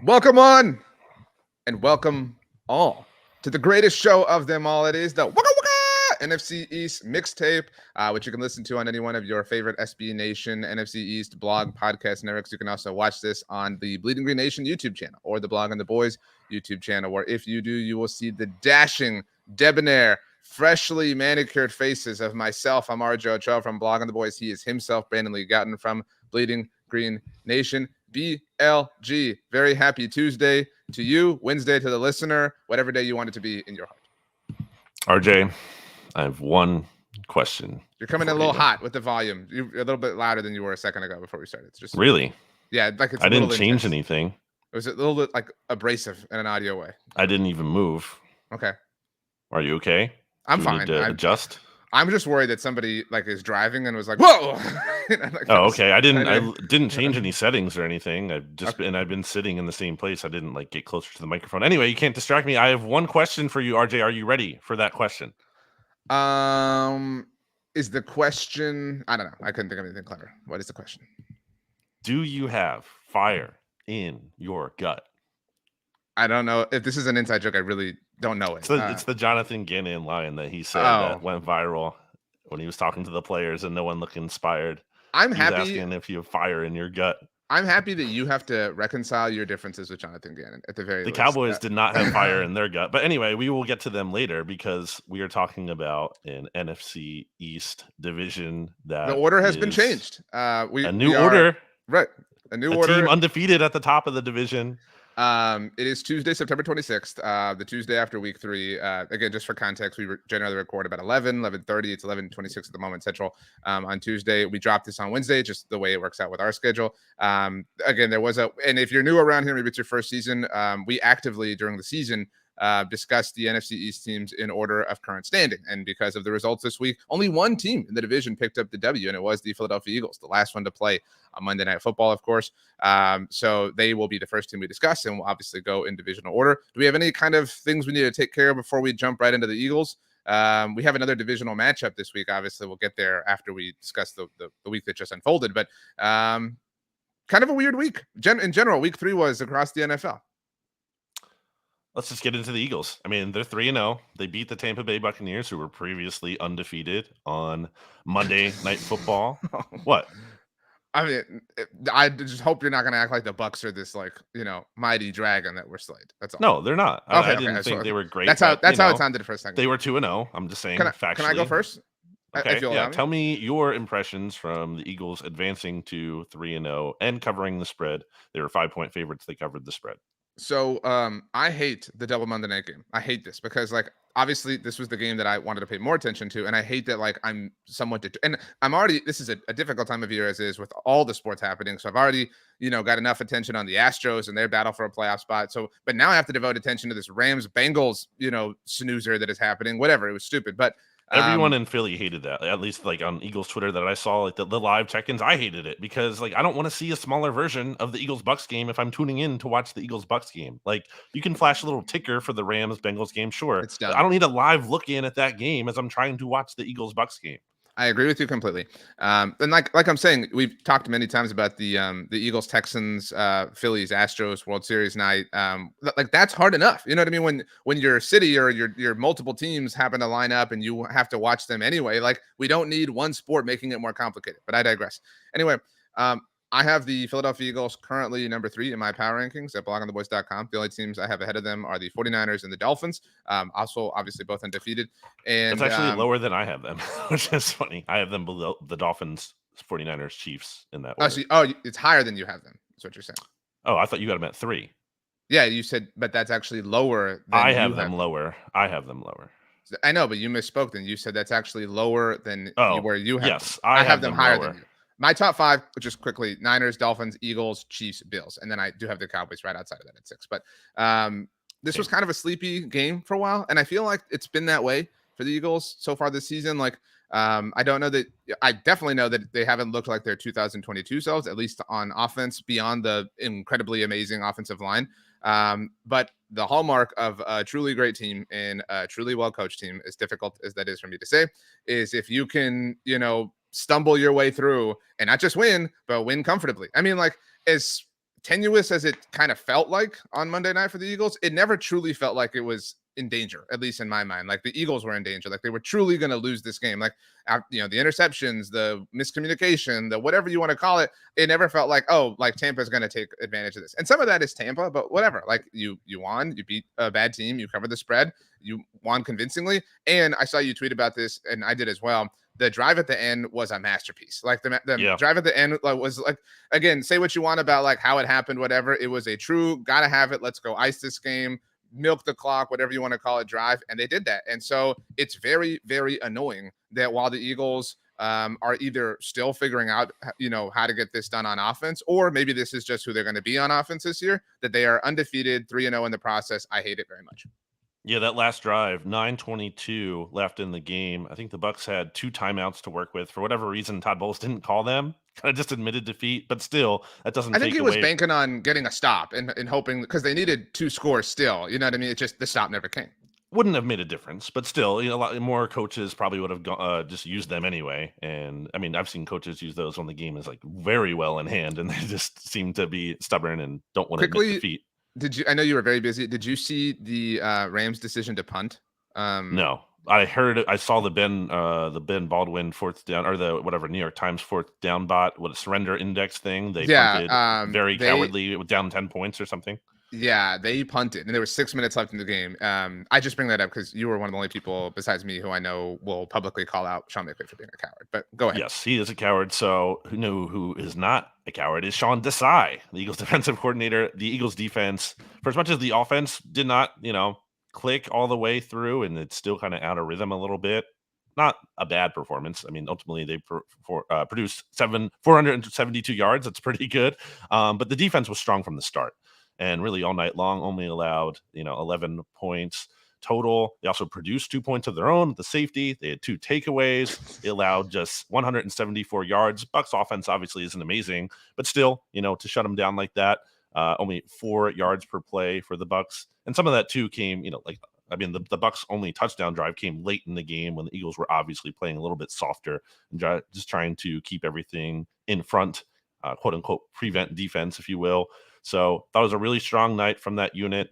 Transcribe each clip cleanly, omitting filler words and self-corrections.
Welcome on and welcome all to the greatest show of them all. It is the Waka Waka NFC East Mixtape, which you can listen to on any one of your favorite SB Nation, NFC East blog, podcast networks. You can also watch this on the Bleeding Green Nation YouTube channel or the Blog on the Boys YouTube channel, where if you do, you will see the dashing, debonair, freshly manicured faces of myself. I'm RJ Ochoa from Blog on the Boys. He is himself, Brandon Lee Gowton from Bleeding Green Nation. BLG. Very happy Tuesday to you, Wednesday to the listener, whatever day you want it to be in your heart. RJ, I have one question. You're coming in a little hot with the volume. You're a little bit louder than you were a second ago before we started. It's just really, yeah, like it's I didn't change anything. It was a little bit like abrasive in an audio way. I didn't even move. Okay. Are you okay? I'm Do we fine. need to adjust. I'm just worried that somebody like is driving and was like, "Whoa!" Like, oh, okay. I didn't change any settings or anything. I've been sitting in the same place. I didn't like get closer to the microphone. Anyway, you can't distract me. I have one question for you, RJ. Are you ready for that question? Is the question? I don't know. I couldn't think of anything clever. What is the question? Do you have fire in your gut? I don't know if this is an inside joke. I really don't know it. It's the Jonathan Gannon line that he said that went viral when he was talking to the players and no one looked inspired. I'm happy asking if you have fire in your gut. I'm happy that you have to reconcile your differences with Jonathan Gannon at the very least. The Cowboys did not have fire in their gut. But anyway, we will get to them later because we are talking about an NFC East division that the order has been changed. A new order. Right. A new order. Team undefeated at the top of the division. It is Tuesday, September 26th, the Tuesday after week 3. Again, just for context, we generally record about 11:30. It's 11:26 at the moment Central on Tuesday. We dropped this on Wednesday, just the way it works out with our schedule. Again, there was and if you're new around here, maybe it's your first season, we actively during the season discussed the NFC East teams in order of current standing. And because of the results this week, only one team in the division picked up the W, and it was the Philadelphia Eagles, the last one to play on Monday Night Football, of course. So they will be the first team we discuss, and we'll obviously go in divisional order. Do we have any kind of things we need to take care of before we jump right into the Eagles? We have another divisional matchup this week. Obviously, we'll get there after we discuss the week that just unfolded. But kind of a weird week. In general, week 3 was across the NFL. Let's just get into the Eagles. I mean, they're 3-0. They beat the Tampa Bay Buccaneers, who were previously undefeated on Monday Night Football. What? I mean, I just hope you're not going to act like the Bucs are this, like, mighty dragon that we're slayed. That's all. No, they're not. Okay, I didn't think they were great. That's how it sounded for a second. They were 2-0. I'm just saying factually. Can I go first? Okay, yeah. Tell me your impressions from the Eagles advancing to 3-0 and covering the spread. They were 5-point favorites. They covered the spread. So I hate the double Monday night game. I hate this because, like, obviously this was the game that I wanted to pay more attention to, and I hate that, like, I'm somewhat and I'm already, this is a difficult time of year as is with all the sports happening, so I've already got enough attention on the Astros and their battle for a playoff spot. So but now I have to devote attention to this Rams Bengals snoozer that is happening. Whatever, it was stupid, but everyone in Philly hated that. At least like on Eagles Twitter that I saw, like the live check-ins, I hated it because like I don't want to see a smaller version of the Eagles Bucks game if I'm tuning in to watch the Eagles Bucks game. Like you can flash a little ticker for the Rams Bengals game, sure. It's done. I don't need a live look in at that game as I'm trying to watch the Eagles Bucks game. I agree with you completely. And like I'm saying, we've talked many times about the Eagles, Texans, Phillies, Astros World Series night. Like that's hard enough. You know what I mean? When your city or your multiple teams happen to line up and you have to watch them anyway, like we don't need one sport making it more complicated. But I digress. Anyway, I have the Philadelphia Eagles currently number 3 in my power rankings at blogontheboys.com. The only teams I have ahead of them are the 49ers and the Dolphins. Also, obviously, both undefeated. And it's actually lower than I have them, which is funny. I have them below the Dolphins, 49ers, Chiefs in that order. It's higher than you have them. That's what you're saying. Oh, I thought you had them at 3. Yeah, you said, but that's actually lower than I have them lower. I have them lower. I know, but you misspoke then. You said that's actually lower than where you have yes, them. I have them higher lower than you. My top 5, just quickly: Niners, Dolphins, Eagles, Chiefs, Bills, and then I do have the Cowboys right outside of that at 6. But this was kind of a sleepy game for a while, and I feel like it's been that way for the Eagles so far this season. Like, I don't know that I definitely know that they haven't looked like their 2022 selves, at least on offense, beyond the incredibly amazing offensive line. But the hallmark of a truly great team and a truly well-coached team, as difficult as that is for me to say, is if you can, stumble your way through and not just win, but win comfortably. I mean, like, as tenuous as it kind of felt like on Monday night for the Eagles, it never truly felt like it was in danger, at least in my mind. Like the Eagles were in danger, like they were truly going to lose this game. Like, the interceptions, the miscommunication, the whatever you want to call it, it never felt like, oh, like Tampa's going to take advantage of this. And some of that is Tampa, but whatever. Like you won, you beat a bad team, you covered the spread, you won convincingly. And I saw you tweet about this, and I did as well. The drive at the end was a masterpiece. Like the drive at the end was like, again, say what you want about like how it happened, whatever. It was a true gotta have it. Let's go ice this game, milk the clock, whatever you want to call it, drive. And they did that. And so it's very, very annoying that while the Eagles are either still figuring out, how to get this done on offense, or maybe this is just who they're going to be on offense this year, that they are undefeated 3-0 in the process. I hate it very much. Yeah, that last drive, 9:22 left in the game. I think the Bucks had 2 timeouts to work with. For whatever reason, Todd Bowles didn't call them. Kind of just admitted defeat, but still, that doesn't I think take he was away. banking on getting a stop and hoping, because they needed 2 scores still. You know what I mean? It just, the stop never came. Wouldn't have made a difference, but still, a lot more coaches probably would have just used them anyway. And I mean, I've seen coaches use those when the game is like very well in hand, and they just seem to be stubborn and don't want to admit Quickly, defeat. I know you were very busy. Did you see the Rams decision to punt? No, I saw the Ben Baldwin fourth down, or the whatever New York Times fourth down surrender index thing. They punted very cowardly with down 10 points or something. Yeah, they punted, and there were 6 minutes left in the game. I just bring that up because you were one of the only people besides me who I know will publicly call out Sean McVay for being a coward. But go ahead. Yes, he is a coward. So who is not a coward is Sean Desai, the Eagles defensive coordinator. The Eagles defense, for as much as the offense did not, click all the way through, and it's still kind of out of rhythm a little bit. Not a bad performance. I mean, ultimately they produced 472 yards. That's pretty good. But the defense was strong from the start. And really all night long only allowed, 11 points total. They also produced 2 points of their own, the safety. They had 2 takeaways. They allowed just 174 yards. Bucks offense obviously isn't amazing, but still, to shut them down like that, only 4 yards per play for the Bucks. And some of that too came, the Bucks' only touchdown drive came late in the game when the Eagles were obviously playing a little bit softer and just trying to keep everything in front, quote unquote, prevent defense, if you will. So that was a really strong night from that unit.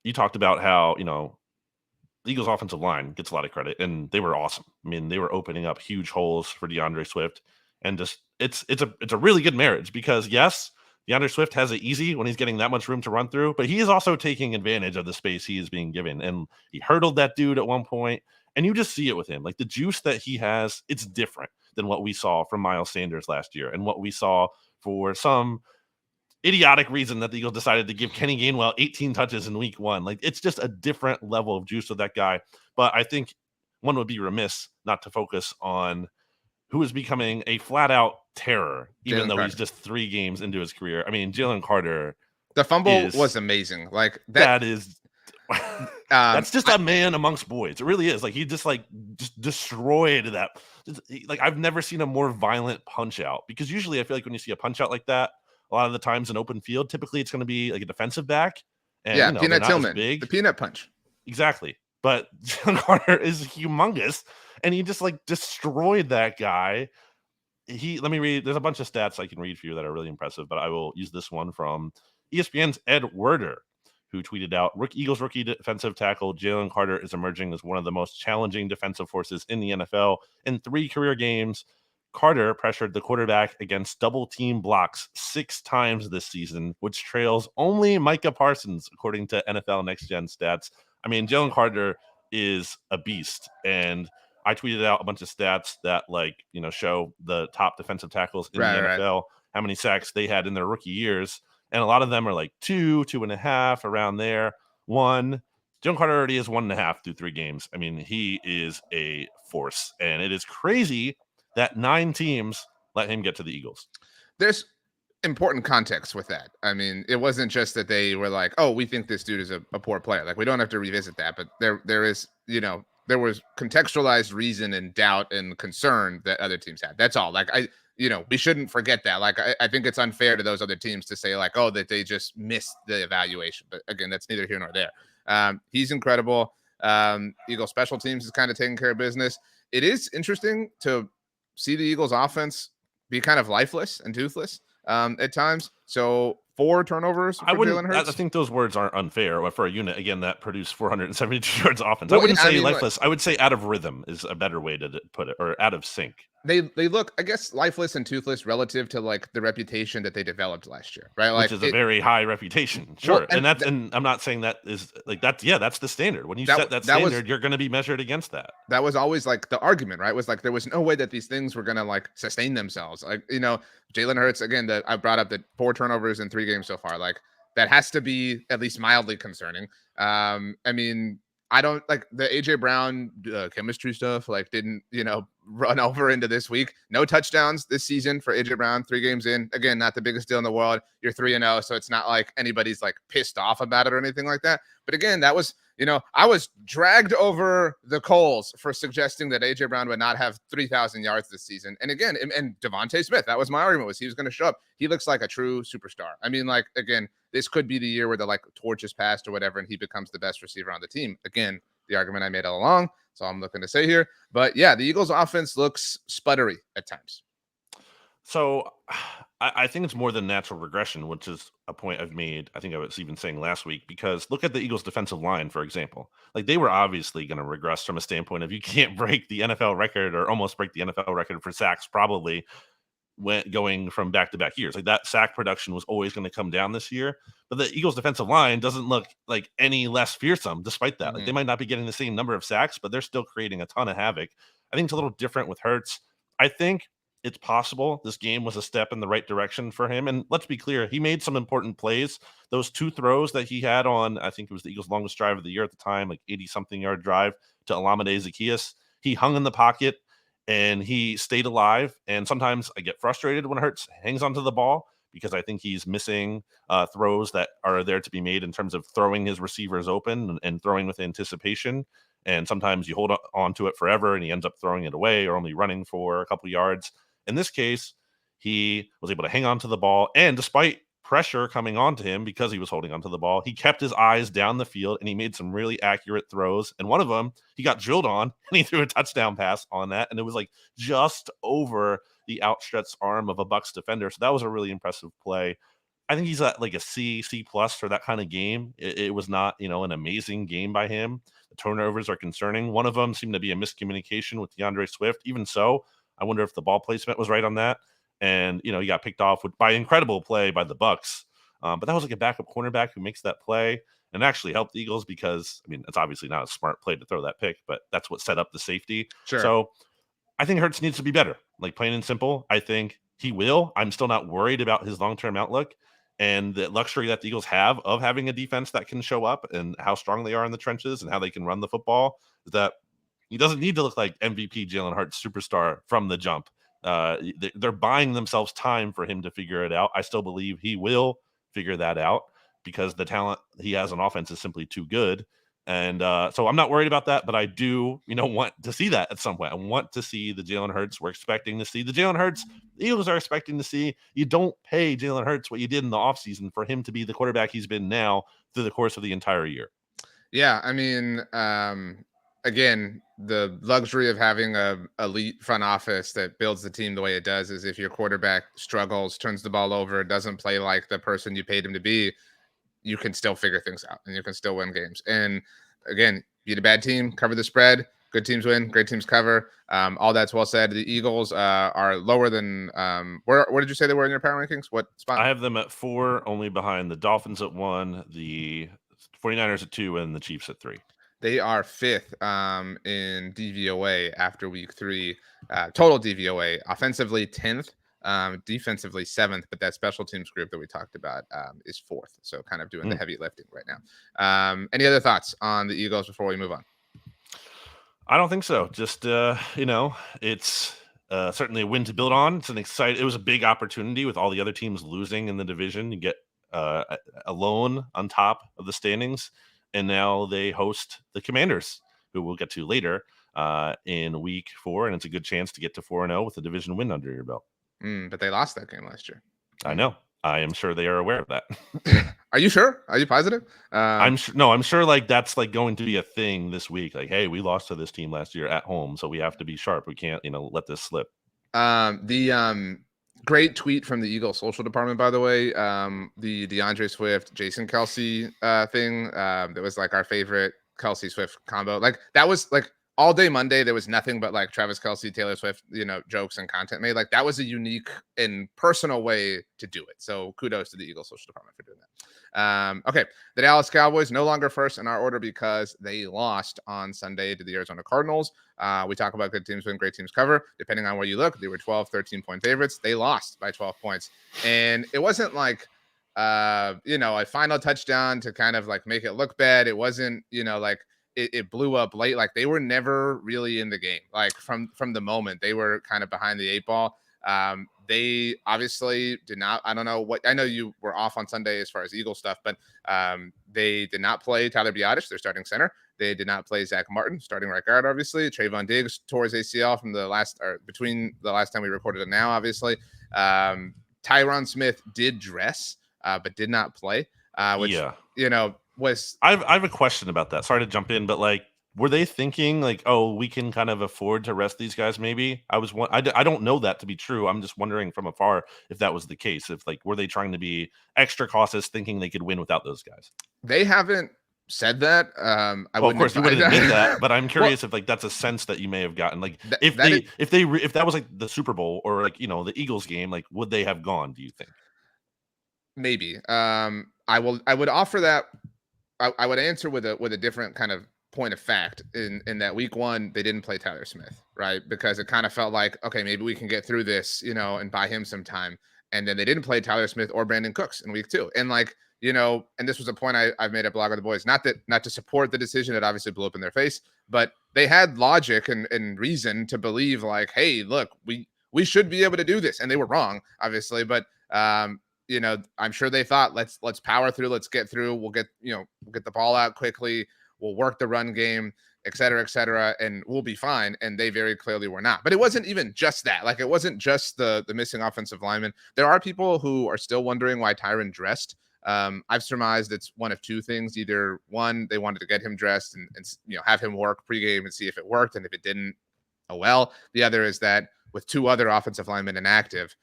You talked about how, the Eagles offensive line gets a lot of credit, and they were awesome. I mean, they were opening up huge holes for DeAndre Swift, and just it's a really good marriage because yes, DeAndre Swift has it easy when he's getting that much room to run through, but he is also taking advantage of the space he is being given. And he hurdled that dude at one point, and you just see it with him. Like the juice that he has, it's different than what we saw from Miles Sanders last year and what we saw for some idiotic reason that the Eagles decided to give Kenny Gainwell 18 touches in week 1. Like it's just a different level of juice with that guy. But I think one would be remiss not to focus on who is becoming a flat out terror, even though he's just 3 games into his career. I mean, Jalen Carter. The fumble was amazing. Like that is that's just a man amongst boys. It really is. Like he just destroyed that. Like I've never seen a more violent punch out, because usually I feel like when you see a punch out like that, a lot of the times in open field, typically it's going to be like a defensive back. And, Peanut Tillman, the peanut punch. Exactly. But Jalen Carter is humongous, and he just destroyed that guy. Let me read. There's a bunch of stats I can read for you that are really impressive, but I will use this one from ESPN's Ed Werder, who tweeted out, Eagles rookie defensive tackle Jalen Carter is emerging as one of the most challenging defensive forces in the NFL. In 3 career games, Carter pressured the quarterback against double team blocks 6 times this season, which trails only Micah Parsons, according to NFL Next Gen stats. I mean, Jalen Carter is a beast. And I tweeted out a bunch of stats that show the top defensive tackles in the NFL, how many sacks they had in their rookie years. And a lot of them are 2, 2.5, around there. 1. Jalen Carter already is 1.5 through 3 games. I mean, he is a force, and it is crazy that 9 teams let him get to the Eagles. There's important context with that. I mean, it wasn't just that they were like, oh, we think this dude is a poor player. Like, we don't have to revisit that, but there is, there was contextualized reason and doubt and concern that other teams had. That's all. Like, we shouldn't forget that. Like, I think it's unfair to those other teams to say like, oh, that they just missed the evaluation. But again, that's neither here nor there. He's incredible. Eagle special teams is kind of taking care of business. It is interesting to see the Eagles offense be kind of lifeless and toothless. at times. So 4 turnovers for Jalen I Hurts. think those words aren't unfair for a unit again that produced 472 yards offense. Well, I wouldn't yeah, I say mean, lifeless. I would say out of rhythm is a better way to put it, or out of sync. They look, I guess, lifeless and toothless relative to like the reputation that they developed last year, right? Which Like is a very high reputation, sure. Well, and I'm not saying that is like that. Yeah, that's the standard. When you set that that was standard, you're going to be measured against that. that was always like the argument, right? Was like there was no way that these things were gonna like sustain themselves. Like, Jalen Hurts, again, that I brought up, that 4 turnovers in 3 games so far. Like, that has to be at least mildly concerning. I mean, I don't like the AJ Brown chemistry stuff. Like, didn't run over into this week. No touchdowns this season for AJ Brown. 3 games in. Again, not the biggest deal in the world. You're 3-0, so it's not like anybody's like pissed off about it or anything like that. But again, that was I was dragged over the coals for suggesting that AJ Brown would not have 3,000 yards this season. And again, and Devontae Smith, that was my argument, was he was going to show up. He looks like a true superstar. I mean, like, again, this could be the year where the like torch is passed or whatever, and he becomes the best receiver on the team. Again, the argument I made all along. That's all I'm looking to say here. But yeah, the Eagles offense looks sputtery at times. So I think it's more than natural regression, which is a point I've made. I think I was even saying last week, because look at the Eagles defensive line, for example. Like, they were obviously going to regress from a standpoint of, you can't break the NFL record, or almost break the NFL record for sacks, probably going from back-to-back years. Like, that sack production was always going to come down this year. But the Eagles defensive line doesn't look like any less fearsome despite that. Like, they might not be getting the same number of sacks, but they're still creating a ton of havoc. I think it's a little different with Hurts. I think it's possible this game was a step in the right direction for him. And let's be clear, he made some important plays. Those 2 throws that he had on, I think it was the Eagles' longest drive of the year at the time, like 80-something yard drive to Olamide Zaccheaus. He hung in the pocket and he stayed alive. And sometimes I get frustrated when Hurts hangs onto the ball, because I think he's missing throws that are there to be made in terms of throwing his receivers open and throwing with anticipation. And sometimes you hold on to it forever and he ends up throwing it away or only running for a couple yards. In this case, he was able to hang on to the ball, and despite pressure coming onto him because he was holding onto the ball, he kept his eyes down the field and he made some really accurate throws. And one of them, he got drilled on and he threw a touchdown pass on that. And it was like just over the outstretched arm of a Bucs defender. So that was a really impressive play. I think he's at like a C plus for that kind of game. It was not, an amazing game by him. The turnovers are concerning. One of them seemed to be a miscommunication with DeAndre Swift. Even so, I wonder if the ball placement was right on that. And, he got picked off by incredible play by the Bucs. But that was like a backup cornerback who makes that play, and actually helped the Eagles, because, I mean, it's obviously not a smart play to throw that pick, but that's what set up the safety. Sure. So I think Hurts needs to be better, like, plain and simple. I think he will. I'm still not worried about his long-term outlook and the luxury that the Eagles have of having a defense that can show up, and how strong they are in the trenches and how they can run the football, is that he doesn't need to look like MVP Jalen Hurts superstar from the jump. They're buying themselves time for him to figure it out. I still believe he will figure that out, because the talent he has on offense is simply too good. And so I'm not worried about that, but I do, want to see that at some point. I want to see the Jalen Hurts we're expecting to see. The Jalen Hurts the Eagles are expecting to see. You don't pay Jalen Hurts what you did in the offseason for him to be the quarterback he's been now through the course of the entire year. Yeah, I mean, again, the luxury of having a elite front office that builds the team the way it does is, if your quarterback struggles, turns the ball over, doesn't play like the person you paid him to be, you can still figure things out and you can still win games. And again, beat a bad team, cover the spread. Good teams win, great teams cover. All that's well said. The Eagles are lower than where did you say they were in your power rankings? What spot? I have them at 4, only behind the Dolphins at 1, the 49ers at 2, and the Chiefs at 3. They are 5th in DVOA after week 3. Total DVOA, offensively 10th, defensively 7th, but that special teams group that we talked about is 4th. So kind of doing the heavy lifting right now. Any other thoughts on the Eagles before we move on? I don't think so. Just, it's certainly a win to build on. It was a big opportunity with all the other teams losing in the division. You get alone on top of the standings. And now they host the Commanders, who we'll get to later in week 4. And it's a good chance to get to 4-0 with a division win under your belt. But they lost that game last year. I know. I am sure they are aware of that. Are you sure? Are you positive? I'm sure like that's like going to be a thing this week. Like, hey, we lost to this team last year at home, so we have to be sharp. We can't, let this slip. The Great tweet from the Eagles social department, by the way. The DeAndre Swift, Jason Kelsey thing. That was like our favorite Kelsey Swift combo. Like that was like all day Monday. There was nothing but like Travis Kelsey, Taylor Swift, jokes and content made. Like that was a unique and personal way to do it. So kudos to the Eagles social department for doing that. Okay, the Dallas Cowboys no longer first in our order because they lost on Sunday to the Arizona Cardinals. We talk about good teams win, great teams cover. Depending on where you look, they were 12, 13-point favorites. They lost by 12 points. And it wasn't like, a final touchdown to kind of like make it look bad. It wasn't, like it blew up late. Like they were never really in the game. Like from the moment they were kind of behind the 8 ball. They obviously did not. I don't know what. I know you were off on Sunday as far as Eagle stuff, but they did not play Tyler Biadasz, their starting center. They did not play Zach Martin, starting right guard. Obviously, Trayvon Diggs tore his ACL from between the last time we recorded and now. Obviously, Tyron Smith did dress, but did not play. Which was. I have a question about that. Sorry to jump in, but like, were they thinking like, oh, we can kind of afford to rest these guys? Maybe I don't know that to be true. I'm just wondering from afar if that was the case. If like, were they trying to be extra cautious, thinking they could win without those guys? They haven't said that. Of course you wouldn't admit that, but I'm curious if like that's a sense that you may have gotten. Like if that was like the Super Bowl or like the Eagles game, like would they have gone? Do you think? Maybe. I would offer that. I would answer with a different kind of point of fact in that week 1 they didn't play Tyler Smith, right? Because it kind of felt like, okay, maybe we can get through this, and buy him some time. And then they didn't play Tyler Smith or Brandon Cooks in week 2. And like, and this was a point I've made at Blog of the Boys, not to support the decision. It obviously blew up in their face, but they had logic and reason to believe like, hey, look, we should be able to do this. And they were wrong, obviously, but I'm sure they thought, let's power through, let's get through. We'll get the ball out quickly. We'll work the run game, et cetera, and we'll be fine. And they very clearly were not. But it wasn't even just that. Like, it wasn't just the missing offensive lineman. There are people who are still wondering why Tyron dressed. I've surmised it's one of two things. Either one, they wanted to get him dressed and have him work pregame and see if it worked. And if it didn't, oh well. The other is that with 2 other offensive linemen inactive,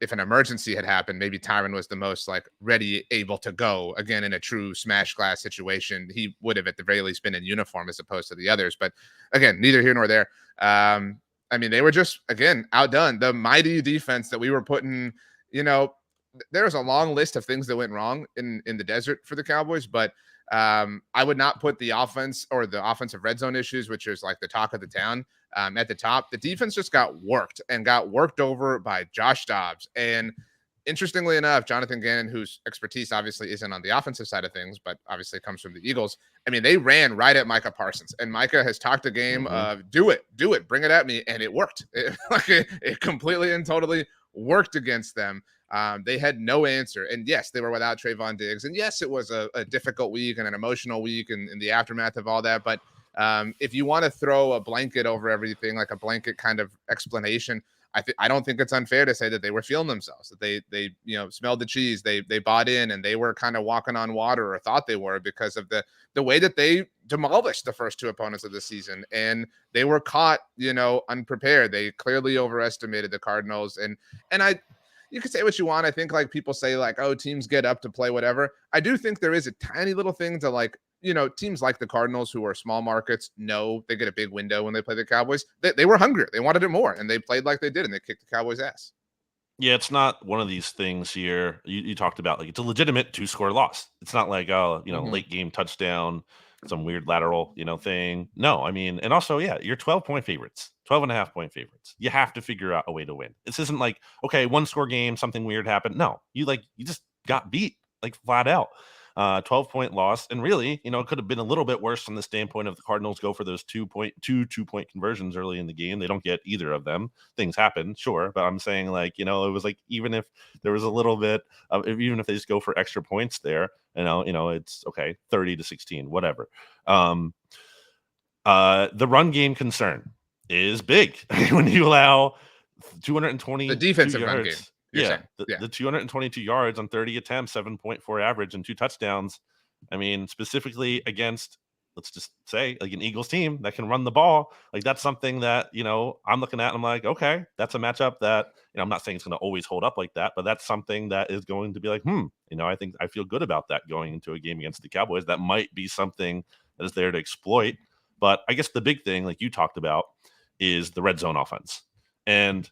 if an emergency had happened, maybe Tyron was the most like ready, able to go again in a true smash glass situation. He would have at the very least been in uniform as opposed to the others. But again, neither here nor there. They were just, again, outdone. The mighty defense that we were putting, there's a long list of things that went wrong in the desert for the Cowboys, but I would not put the offense or the offensive red zone issues, which is like the talk of the town, at the top. The defense just got worked over by Josh Dobbs. And interestingly enough, Jonathan Gannon, whose expertise obviously isn't on the offensive side of things, but obviously comes from the Eagles. They ran right at Micah Parsons, and Micah has talked a game of do it, bring it at me. And it worked. It completely and totally worked against them. They had no answer. And yes, they were without Trayvon Diggs. And yes, it was a difficult week and an emotional week and in the aftermath of all that. But if you want to throw a blanket over everything, like a blanket kind of explanation, I don't think it's unfair to say that they were feeling themselves, that they smelled the cheese, they bought in, and they were kind of walking on water, or thought they were, because of the way that they demolished the first 2 opponents of the season. And they were caught, unprepared. They clearly overestimated the Cardinals. And you can say what you want. I think like people say like, oh, teams get up to play whatever. I do think there is a tiny little thing to like, teams like the Cardinals, who are small markets, know they get a big window when they play the Cowboys. They were hungry. They wanted it more, and they played like they did, and they kicked the Cowboys' ass. Yeah, it's not one of these things here. You talked about like it's a legitimate 2-score loss. It's not like late game touchdown, some weird lateral thing. No, and also you're 12-point favorites, 12.5-point favorites. You have to figure out a way to win. This isn't like, okay, 1-score game, something weird happened. No, you just got beat like flat out. 12-point loss. And really, it could have been a little bit worse from the standpoint of the Cardinals go for those 2-point conversions early in the game. They don't get either of them. Things happen, sure. But I'm saying it was like, even if there was a little bit of, even if they just go for extra points there, it's okay, 30-16, whatever. The run game concern is big when you allow 220 the defensive run game. The 222 yards on 30 attempts, 7.4 average, and 2 touchdowns. Specifically against let's just say like an Eagles team that can run the ball. Like that's something that, I'm looking at and I'm like, okay, that's a matchup that, I'm not saying it's going to always hold up like that, but that's something that is going to be like, I think I feel good about that going into a game against the Cowboys. That might be something that is there to exploit. But I guess the big thing, like you talked about, is the red zone offense. And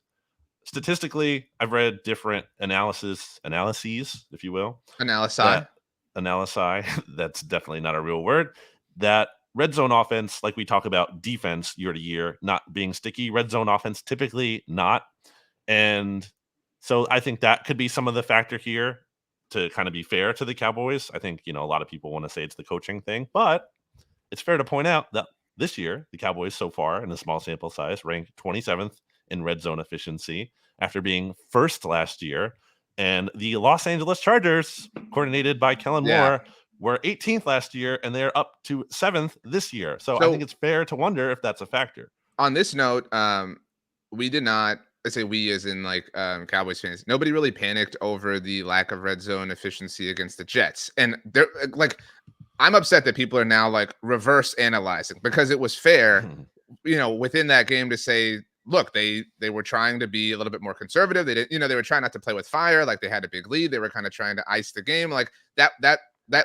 statistically, I've read different analyses, if you will. Analysis. That's definitely not a real word. That red zone offense, like we talk about defense year to year, not being sticky. Red zone offense typically not. And so I think that could be some of the factor here to kind of be fair to the Cowboys. I think, a lot of people want to say it's the coaching thing, but it's fair to point out that this year, the Cowboys so far in a small sample size ranked 27th in red zone efficiency after being first last year. And the Los Angeles Chargers, coordinated by Kellen Moore, were 18th last year, and they're up to 7th this year. So I think it's fair to wonder if that's a factor. On this note, we did not, I say we as in like Cowboys fans, nobody really panicked over the lack of red zone efficiency against the Jets. And they're like, I'm upset that people are now like reverse analyzing, because it was fair, within that game to say, look, they were trying to be a little bit more conservative. They didn't, they were trying not to play with fire. Like they had a big lead. They were kind of trying to ice the game. Like that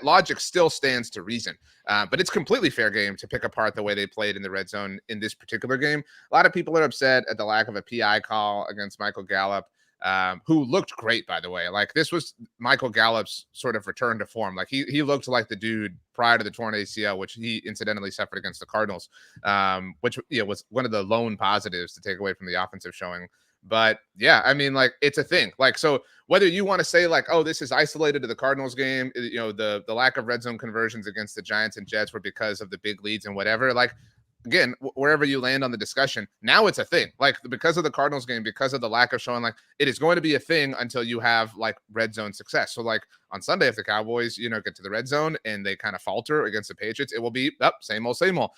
logic still stands to reason. But it's completely fair game to pick apart the way they played in the red zone in this particular game. A lot of people are upset at the lack of a PI call against Michael Gallup, who looked great, by the way. Like this was Michael Gallup's sort of return to form. Like he looked like the dude prior to the torn ACL, which he incidentally suffered against the Cardinals, which was one of the lone positives to take away from the offensive showing. But yeah, I mean, like it's a thing. Like, so whether you want to say like, oh, this is isolated to the Cardinals game, the lack of red zone conversions against the Giants and Jets were because of the big leads and whatever, like, again, wherever you land on the discussion, now it's a thing. Like because of the Cardinals game, because of the lack of showing, like it is going to be a thing until you have like red zone success. So like on Sunday, if the Cowboys, get to the red zone and they kind of falter against the Patriots, it will be up, same old, same old.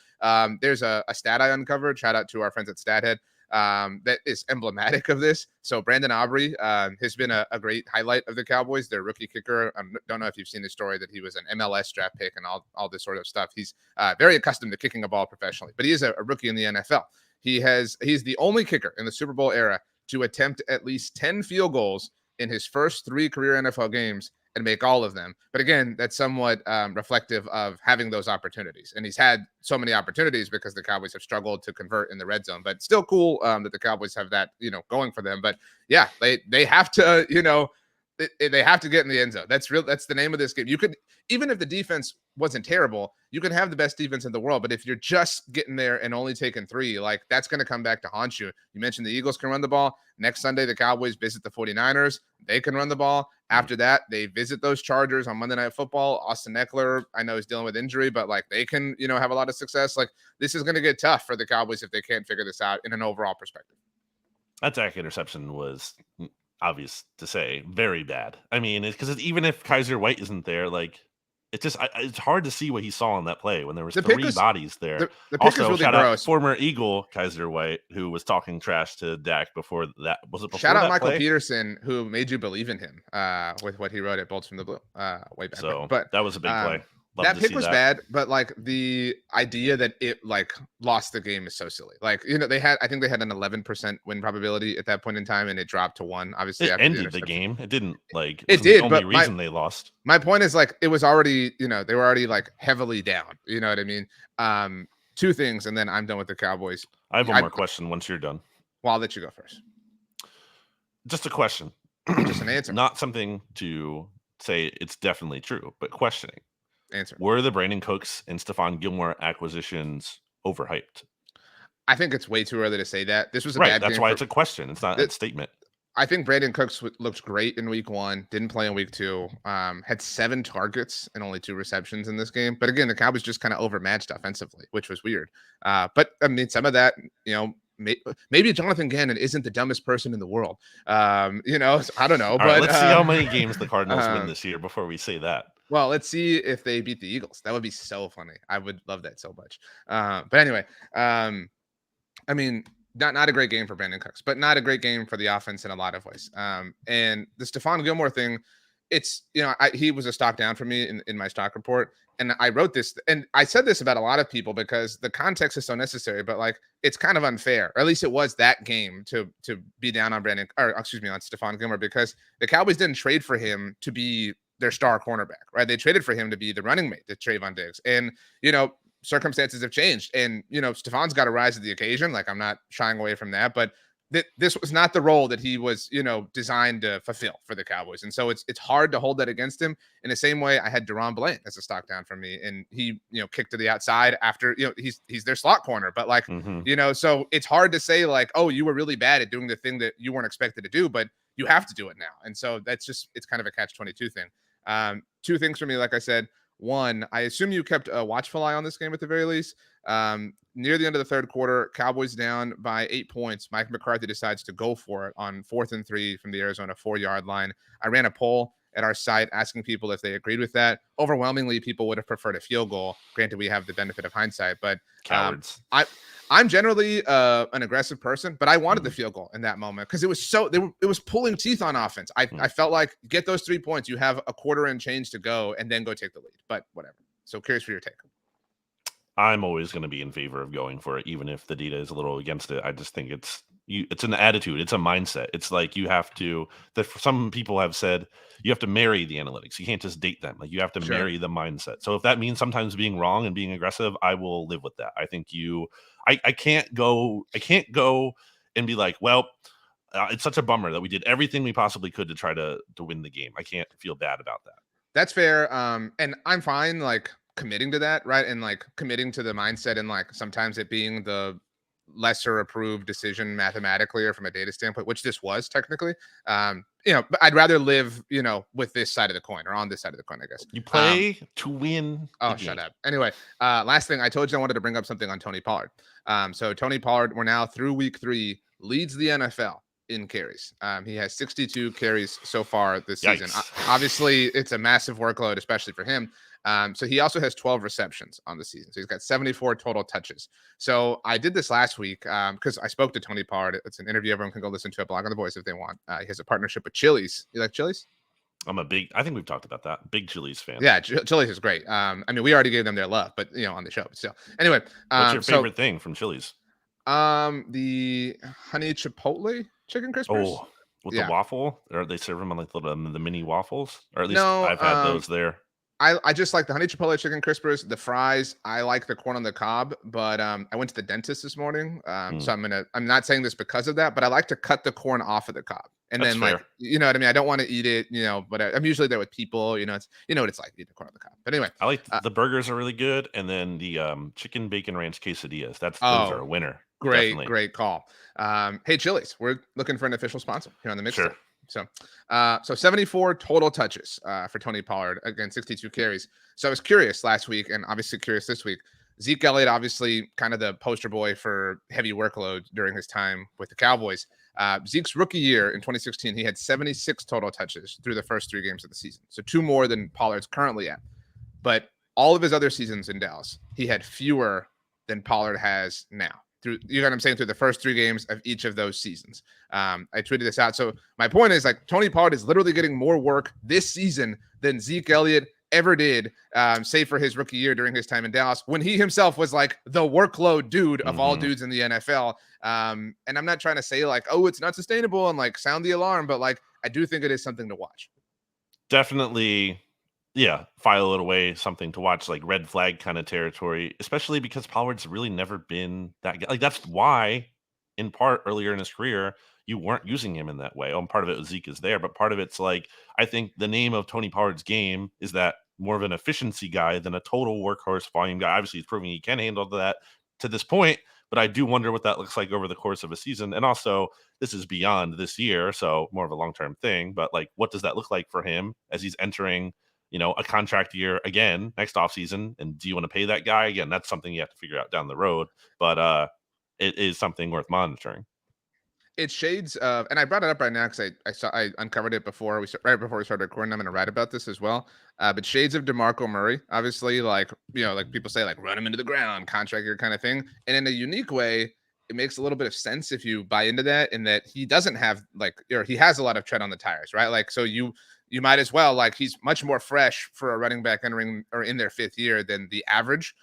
There's a stat I uncovered. Shout out to our friends at StatHead. That is emblematic of this. So Brandon Aubrey has been a great highlight of the Cowboys. Their rookie kicker. I don't know if you've seen the story that he was an MLS draft pick and all this sort of stuff. He's very accustomed to kicking a ball professionally, but he is a rookie in the NFL. He's the only kicker in the Super Bowl era to attempt at least 10 field goals in his first 3 career NFL games and make all of them. But again, that's somewhat reflective of having those opportunities. And he's had so many opportunities because the Cowboys have struggled to convert in the red zone. But still cool that the Cowboys have that, going for them. But yeah, they have to, they have to get in the end zone. That's the name of this game. You could, even if the defense wasn't terrible, you can have the best defense in the world. But if you're just getting there and only taking 3, like that's going to come back to haunt you. You mentioned the Eagles can run the ball. Next Sunday, the Cowboys visit the 49ers. They can run the ball. After that, they visit those Chargers on Monday Night Football. Austin Eckler, I know, is dealing with injury, but like they can, have a lot of success. Like this is going to get tough for the Cowboys if they can't figure this out in an overall perspective. That Dak interception was obvious to say very bad. I mean, because even if Kaiser White isn't there, like it's just it's hard to see what he saw on that play when there was 3 bodies there. The pick also, is really shout gross. out former Eagle Kaiser White, who was talking trash to Dak before that. Was it before shout out that Michael play? Peterson, who made you believe in him with what he wrote at Bolts from the Blue way back. So but that was a big play. That pick was bad, but like the idea that it like lost the game is so silly. Like, I think they had an 11% win probability at that point in time, and it dropped to 1. Obviously, it after ended the game. It didn't like it did. The only but reason they lost. My point is like it was already, they were already like heavily down. You know what I mean? 2 things, and then I'm done with the Cowboys. I have one more question. Once you're done, well, I'll let you go first. Just a question, just an answer, not something to say it's definitely true, but questioning. Answer. Were the Brandon Cooks and Stephon Gilmore acquisitions overhyped? I think it's way too early to say that. This was a bad game. That's why it's a question. It's not a statement. I think Brandon Cooks looked great in week 1, didn't play in week 2, had 7 targets and only 2 receptions in this game. But again, the Cowboys just kind of overmatched offensively, which was weird. But I mean, some of that, maybe Jonathan Gannon isn't the dumbest person in the world. I don't know. But let's see how many games the Cardinals win this year before we say that. Well, let's see if they beat the Eagles. That would be so funny. I would love that so much. But anyway, I mean, not a great game for Brandon Cooks, but not a great game for the offense in a lot of ways. And the Stephon Gilmore thing, it's, he was a stock down for me in my stock report. And I wrote this, and I said this about a lot of people because the context is so necessary, but like, it's kind of unfair, or at least it was that game, to be down on Brandon, or excuse me, on Stephon Gilmore, because the Cowboys didn't trade for him to be their star cornerback, right? They traded for him to be the running mate to Trayvon Diggs. And, circumstances have changed, and, Stephon's got to rise to the occasion. Like, I'm not shying away from that, but this was not the role that he was, designed to fulfill for the Cowboys. And so it's hard to hold that against him. In the same way, I had Deron Bland as a stock down for me, and he, kicked to the outside after, he's their slot corner, but like, so it's hard to say like, oh, you were really bad at doing the thing that you weren't expected to do, but you have to do it now. And so it's kind of a catch-22 thing. Two things for me, like I said. One, I assume you kept a watchful eye on this game at the very least. Near the end of the third quarter, Cowboys down by 8 points. Mike McCarthy decides to go for it on 4th and 3 from the Arizona 4-yard line. I ran a poll at our site asking people if they agreed with that. Overwhelmingly, people would have preferred a field goal. Granted, we have the benefit of hindsight, but cowards. I'm generally an aggressive person, but I wanted the field goal in that moment because it was it was pulling teeth on offense. I felt like, get those 3 points. You have a quarter and change to go, and then go take the lead. But whatever. So curious for your take. I'm always going to be in favor of going for it, even if the data is a little against it. I just think it's an attitude. It's a mindset. It's like you have to, some people have said, you have to marry the analytics. You can't just date them. Like, you have to marry the mindset. So if that means sometimes being wrong and being aggressive, I will live with that. I think I can't go and be like, well, it's such a bummer that we did everything we possibly could to try to win the game. I can't feel bad about that. That's fair. And I'm fine, like, committing to that, right? And like committing to the mindset, and like sometimes it being the lesser approved decision mathematically or from a data standpoint, which this was technically. But I'd rather live, with this side of the coin, or on this side of the coin, I guess. You play to win. Oh, shut up. Anyway, last thing, I told you I wanted to bring up something on Tony Pollard. So Tony Pollard, we're now through week 3, leads the NFL in carries. He has 62 carries so far this season. Obviously, it's a massive workload, especially for him. So he also has 12 receptions on the season. So he's got 74 total touches. So I did this last week because I spoke to Tony Pollard. It's an interview. Everyone can go listen to it, Blog on the Voice, if they want. He has a partnership with Chili's. You like Chili's? I think we've talked about that. Big Chili's fan. Yeah, Chili's is great. We already gave them their love, but on the show. So anyway, what's your favorite thing from Chili's? The honey chipotle chicken crispers. Oh, with the waffle? Or they serve them on like the mini waffles? Or at least I've had those there. I just like the honey chipotle chicken crispers, the fries. I like the corn on the cob, but I went to the dentist this morning, so I'm not saying this because of that, but I like to cut the corn off of the cob, and That's then fair. like, you know what I mean. I don't want to eat it, but I'm usually there with people. It's what it's like eating the corn on the cob. But anyway, I like the burgers are really good, and then the chicken bacon ranch quesadillas. Those are a winner. Great call. Hey, Chili's, we're looking for an official sponsor here on the Mixtape. Sure. So 74 total touches for Tony Pollard, again 62 carries. So I was curious last week, and obviously curious this week. Zeke Elliott, obviously kind of the poster boy for heavy workload during his time with the Cowboys. Zeke's rookie year in 2016, he had 76 total touches through the first 3 games of the season. So 2 more than Pollard's currently at. But all of his other seasons in Dallas, he had fewer than Pollard has now. Through the first 3 games of each of those seasons. I tweeted this out. So my point is, like, Tony Pollard is literally getting more work this season than Zeke Elliott ever did, save for his rookie year during his time in Dallas, when he himself was like the workload dude of all dudes in the NFL. And I'm not trying to say like, oh, it's not sustainable and like sound the alarm, but like, I do think it is something to watch. Definitely. Yeah, file it away, something to watch, like red flag kind of territory, especially because Pollard's really never been that guy. Like, that's why, in part, earlier in his career, you weren't using him in that way. And part of it was Zeke is there, but part of it's like, I think the name of Tony Pollard's game is that more of an efficiency guy than a total workhorse volume guy. Obviously, he's proving he can handle that to this point, but I do wonder what that looks like over the course of a season. And also, this is beyond this year, so more of a long-term thing. But like, what does that look like for him as he's entering a contract year again next offseason? And do you want to pay that guy again? That's something you have to figure out down the road, but it is something worth monitoring. It's shades of, and I brought it up right now because I uncovered it right before we started recording. I'm going to write about this as well. But shades of DeMarco Murray, obviously, like, like people say, like, run him into the ground, contract year kind of thing. And in a unique way, it makes a little bit of sense if you buy into that, in that he doesn't have or he has a lot of tread on the tires, right? Like, so you might as well, like, he's much more fresh for a running back entering or in their 5th year than the average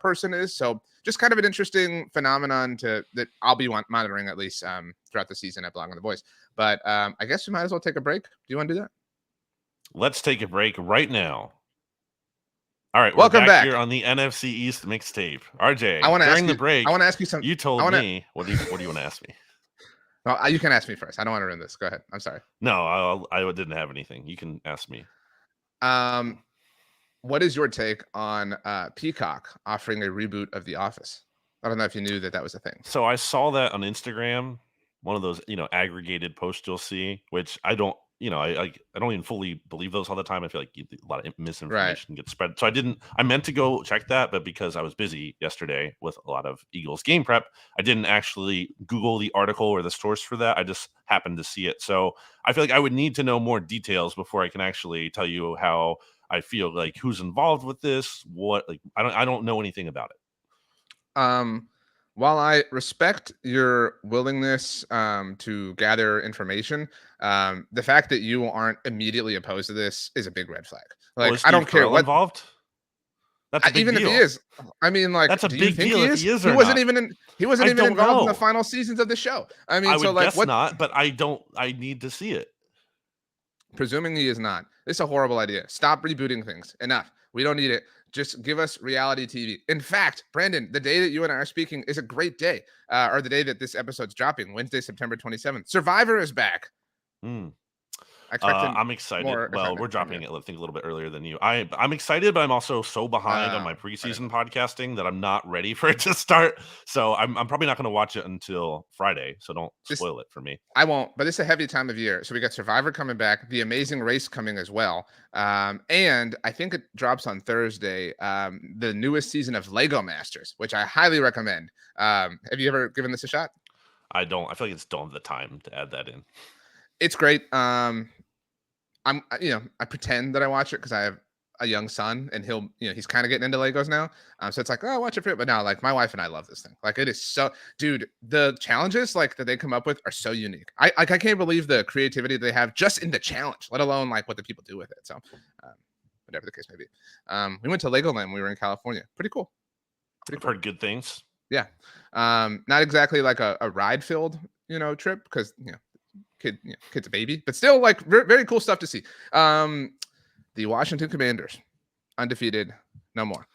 person is. So just kind of an interesting phenomenon that I'll be monitoring, at least throughout the season at Belong on the Voice. But I guess we might as well take a break. Do you want to do that? Let's take a break right now. All right, Welcome we're back back here on the NFC East Mixtape. RJ, I want to ask during the you. break, I want to ask you something. you told me. What do you want to ask me? Well, you can ask me first. I don't want to ruin this. Go ahead. I'm sorry. No, I didn't have anything. You can ask me. What is your take on Peacock offering a reboot of The Office? I don't know if you knew that was a thing. So I saw that on Instagram, one of those, aggregated posts you'll see, which I don't, I don't even fully believe those all the time. I feel like a lot of misinformation gets spread. So I meant to go check that, but because I was busy yesterday with a lot of Eagles game prep, I didn't actually Google the article or the source for that. I just happened to see it. So I feel like I would need to know more details before I can actually tell you how I feel, like who's involved with this, I don't know anything about it. While I respect your willingness to gather information, the fact that you aren't immediately opposed to this is a big red flag. Like, I don't care what involved. That's a big even deal. if he is. I mean, like, that's a do big you think deal he if is? he is He or wasn't not. even I involved in the know. final seasons of the show. I mean, I would so like, guess what? Not, but I need to see it. Presuming he is not. It's a horrible idea. Stop rebooting things. Enough. We don't need it. Just give us reality TV. In fact, Brandon, the day that you and I are speaking is a great day, or the day that this episode's dropping, Wednesday, September 27th. Survivor is back. I'm excited. Well, we're dropping it, I think, a little bit earlier than you. I'm excited, but I'm also so behind on my preseason podcasting that I'm not ready for it to start. So I'm probably not going to watch it until Friday. So don't spoil it for me. I won't, but it's a heavy time of year. So we got Survivor coming back, The Amazing Race coming as well. And I think it drops on Thursday, the newest season of Lego Masters, which I highly recommend. Have you ever given this a shot? I don't. I feel like don't have the time to add that in. It's great. I pretend that I watch it because I have a young son, and he's kind of getting into Legos now. So it's like, oh, I watch it for it. But now, like, my wife and I love this thing. Like, it is so, dude, the challenges like that they come up with are so unique. I can't believe the creativity they have just in the challenge, let alone like what the people do with it. So whatever the case may be. We went to Legoland when we were in California. Pretty cool. I've heard good things. Yeah. Not exactly like a ride filled, trip, because, kid's a baby, but still, like, very, very cool stuff to see. The Washington Commanders, undefeated, no more.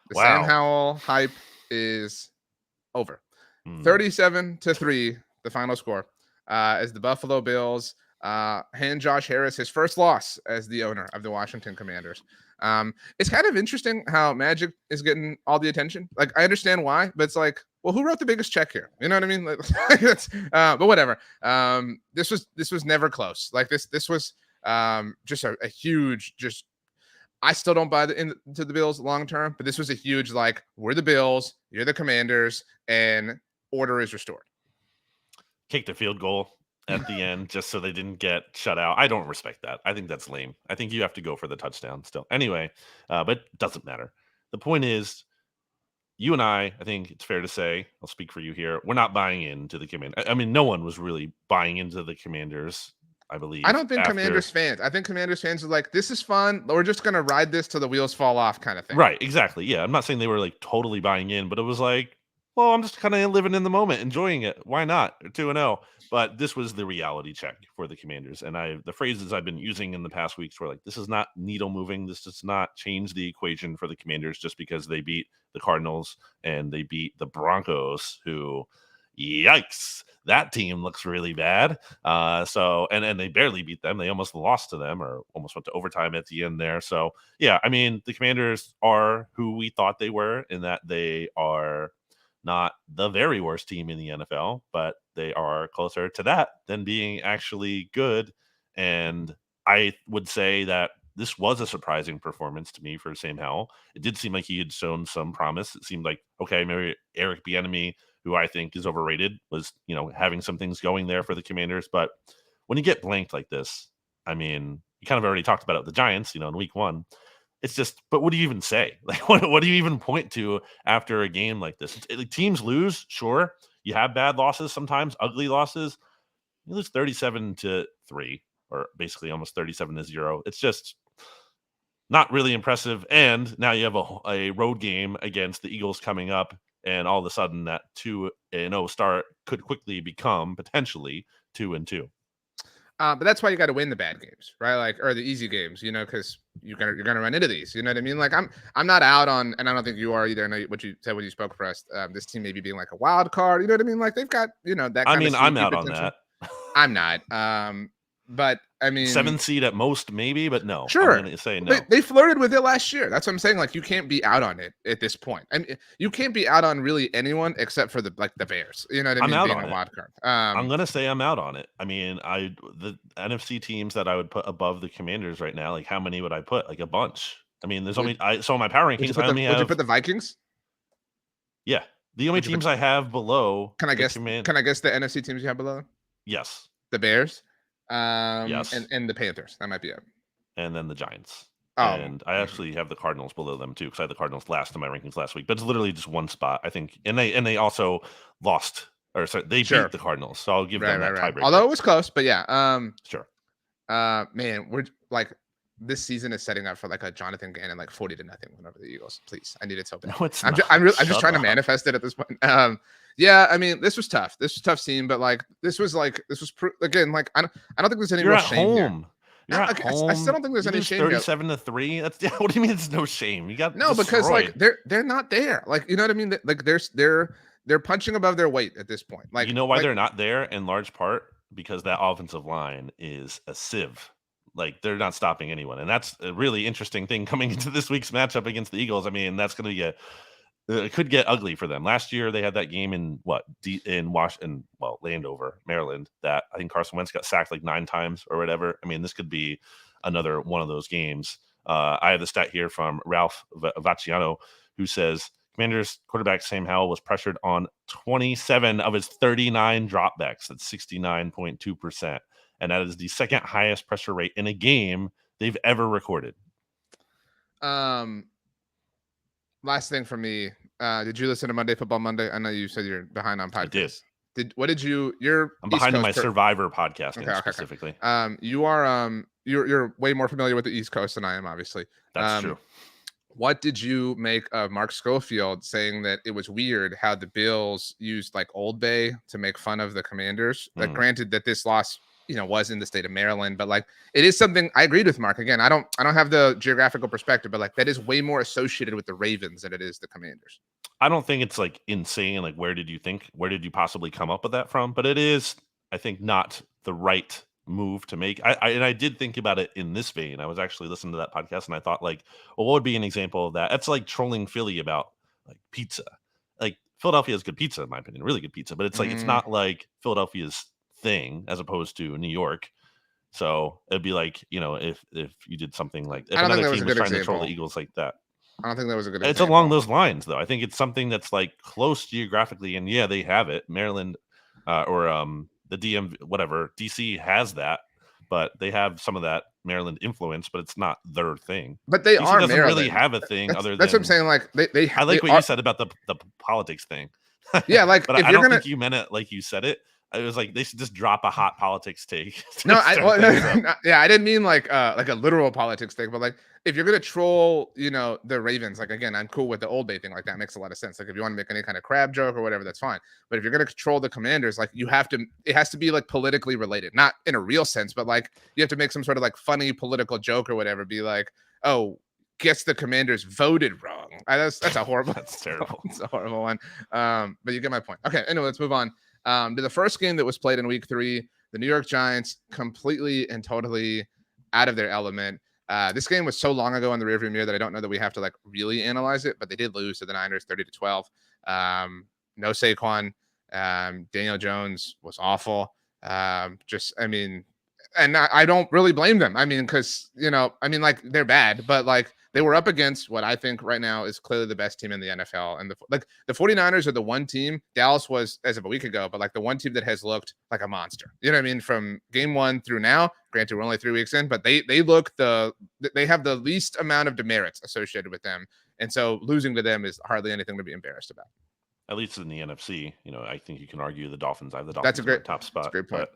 The Sam Howell hype is over. 37-3, the final score, as the Buffalo Bills hand Josh Harris his first loss as the owner of the Washington Commanders. It's kind of interesting how Magic is getting all the attention. Like, I understand why, but it's like, well, who wrote the biggest check here? You know what I mean? But whatever. This was never close. Like, this was just a huge, I still don't buy into the Bills long term, but this was a huge, like, we're the Bills, you're the Commanders, and order is restored. Kick the field goal at the end just so they didn't get shut out. I don't respect that. I think that's lame. I think you have to go for the touchdown still. Anyway, but it doesn't matter. The point is, you and I think it's fair to say, I'll speak for you here, we're not buying into the Commanders. I mean, no one was really buying into the Commanders, I believe. I don't think Commanders fans. I think Commanders fans are like, this is fun. We're just going to ride this till the wheels fall off kind of thing. Right, exactly. Yeah, I'm not saying they were like totally buying in, but it was like, well, I'm just kind of living in the moment, enjoying it. Why not? 2-0. But this was the reality check for the Commanders. And the phrases I've been using in the past weeks were like, this is not needle moving. This does not change the equation for the Commanders just because they beat the Cardinals and they beat the Broncos, who, yikes, that team looks really bad. And they barely beat them. They almost lost to them, or almost went to overtime at the end there. So yeah, I mean, the Commanders are who we thought they were, in that they are not the very worst team in the NFL, but they are closer to that than being actually good. And I would say that this was a surprising performance to me for Sam Howell. It did seem like he had shown some promise. It seemed like, okay, maybe Eric Bieniemy, who I think is overrated, was, having some things going there for the Commanders. But when you get blanked like this, I mean, you kind of already talked about it with the Giants, in week 1. It's just, but what do you even say? Like, what do you even point to after a game like this? Teams lose, sure. You have bad losses sometimes, ugly losses. You lose 37-3, or basically almost 37-0. It's just not really impressive. And now you have a road game against the Eagles coming up, and all of a sudden that 2-0 start could quickly become potentially 2-2. But that's why you got to win the bad games, right? Like, or the easy games, because you're gonna run into these. You know what I mean? Like, I'm not out on, and I don't think you are either. I know what you said when you spoke for us. This team maybe being like a wild card. You know what I mean? Like, they've got that. I Kind mean, of I'm out potential. on that. I'm not. But I mean, 7th seed at most, maybe, but no. Sure. I'm gonna say no. They flirted with it last year. That's what I'm saying. Like, you can't be out on it at this point. I mean, you can't be out on really anyone except for the Bears. You know what I mean? I'm out being on a it. wild card. I'm gonna say I'm out on it. I mean, the NFC teams that I would put above the Commanders right now, like how many would I put? Like a bunch. I mean, there's only so in my power rankings, I only have. Would you put the Vikings? Yeah, the only teams I have below. Can I guess? Can I guess the NFC teams you have below? Yes. The Bears. Yes. And the Panthers. That might be it. And then the Giants. Oh. And I actually have the Cardinals below them too, because I had the Cardinals last in my rankings last week. But it's literally just one spot, I think. And they also lost, or sorry, they beat the Cardinals. So I'll give them that tiebreaker. Although it was close, but yeah. Sure. Man, we're like, this season is setting up for like a Jonathan Gannon like 40-0 win over the Eagles. Please, I need it so bad. No, it's I'm just trying to manifest it at this point. Yeah, I mean, this was tough. This was a tough scene, but like this was again, like I don't think there's any real shame here. You're at home. I still don't think there's any shame. 37-3. That's what do you mean? It's no shame. You got no, because like they're not there. Like, you know what I mean? Like they're punching above their weight at this point. Like, you know why they're not there in large part? Because that offensive line is a sieve. Like, they're not stopping anyone, and that's a really interesting thing coming into this week's matchup against the Eagles. I mean, that's going to be it could get ugly for them. Last year, they had that game in Landover, Maryland, that I think Carson Wentz got sacked like 9 times or whatever. I mean, this could be another one of those games. I have the stat here from Ralph Vacciano, who says Commanders quarterback Sam Howell was pressured on 27 of his 39 dropbacks. That's 69.2%. And that is the second highest pressure rate in a game they've ever recorded. Last thing for me, did you listen to Monday Football Monday? I know you said you're behind on podcasts. I'm behind in my Survivor podcasting specifically. Okay. You're way more familiar with the East Coast than I am, obviously. That's true. What did you make of Mark Schofield saying that it was weird how the Bills used like Old Bay to make fun of the Commanders? Like, granted that this loss, was in the state of Maryland, but like, it is something I agreed with Mark. Again, I don't have the geographical perspective, but like, that is way more associated with the Ravens than it is the Commanders. I don't think it's like insane. Like, where did you possibly come up with that from? But it is, I think, not the right move to make. I did think about it in this vein. I was actually listening to that podcast and I thought, like, well, what would be an example of that? It's like trolling Philly about like pizza. Like, Philadelphia has good pizza, in my opinion, really good pizza, but it's like, it's not like Philadelphia's thing as opposed to New York. So it'd be like, if you did something like, if another team was trying to troll the Eagles like that. I don't think that was a good example. It's along those lines, though. I think it's something that's like close geographically, and yeah, they have it. Maryland or the DC has that, but they have some of that Maryland influence, but it's not their thing. But they DC are doesn't Maryland. really have a thing other than. That's what I'm saying. Like they I like what you said about the politics thing. Yeah, like, but I don't think you meant it like you said it. It was like they should just drop a hot politics take. No, I didn't mean like a literal politics take, but like, if you're gonna troll, the Ravens, like, again, I'm cool with the Old Bay thing. Like, that makes a lot of sense. Like, if you want to make any kind of crab joke or whatever, that's fine. But if you're gonna control the Commanders, like, it has to be like politically related, not in a real sense, but like, you have to make some sort of like funny political joke or whatever. Be like, oh, guess the Commanders voted wrong. That's a horrible. That's terrible. It's a horrible one. But you get my point. Okay, anyway, let's move on. To the first game that was played in week 3, the New York Giants completely and totally out of their element. This game was so long ago in the rearview mirror that I don't know that we have to like really analyze it, but they did lose to the Niners 30-12. No Saquon. Daniel Jones was awful. And I don't really blame them. I mean, because, like, they're bad, but like, they were up against what I think right now is clearly the best team in the NFL. And the 49ers are the one team. Dallas was as of a week ago, but like the one team that has looked like a monster. You know what I mean? From game 1 through now, granted, we're only 3 weeks in, but they have the least amount of demerits associated with them. And so losing to them is hardly anything to be embarrassed about. at least in the NFC. I think you can argue the Dolphins. I have the That's Dolphins a in my great top that's a spot, great point.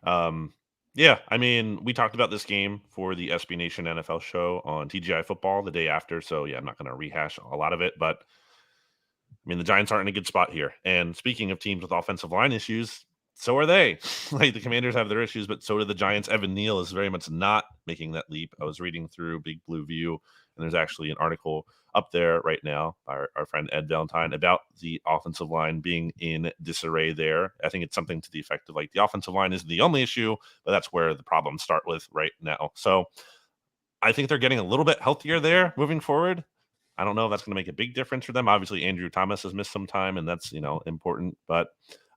but yeah, I mean, we talked about this game for the SB Nation NFL show on TGI Football the day after, so yeah, I'm not going to rehash a lot of it, but I mean, the Giants aren't in a good spot here. And speaking of teams with offensive line issues, so are they. Like the Commanders have their issues, but so do the Giants. Evan Neal is very much not making that leap. I was reading through Big Blue View, and there's actually an article up there right now by our friend Ed Valentine about the offensive line being in disarray there. I think it's something to the effect of like the offensive line isn't the only issue, but that's where the problems start with right now. So I think they're getting a little bit healthier there moving forward. I don't know if that's going to make a big difference for them. Obviously, Andrew Thomas has missed some time, and that's important. But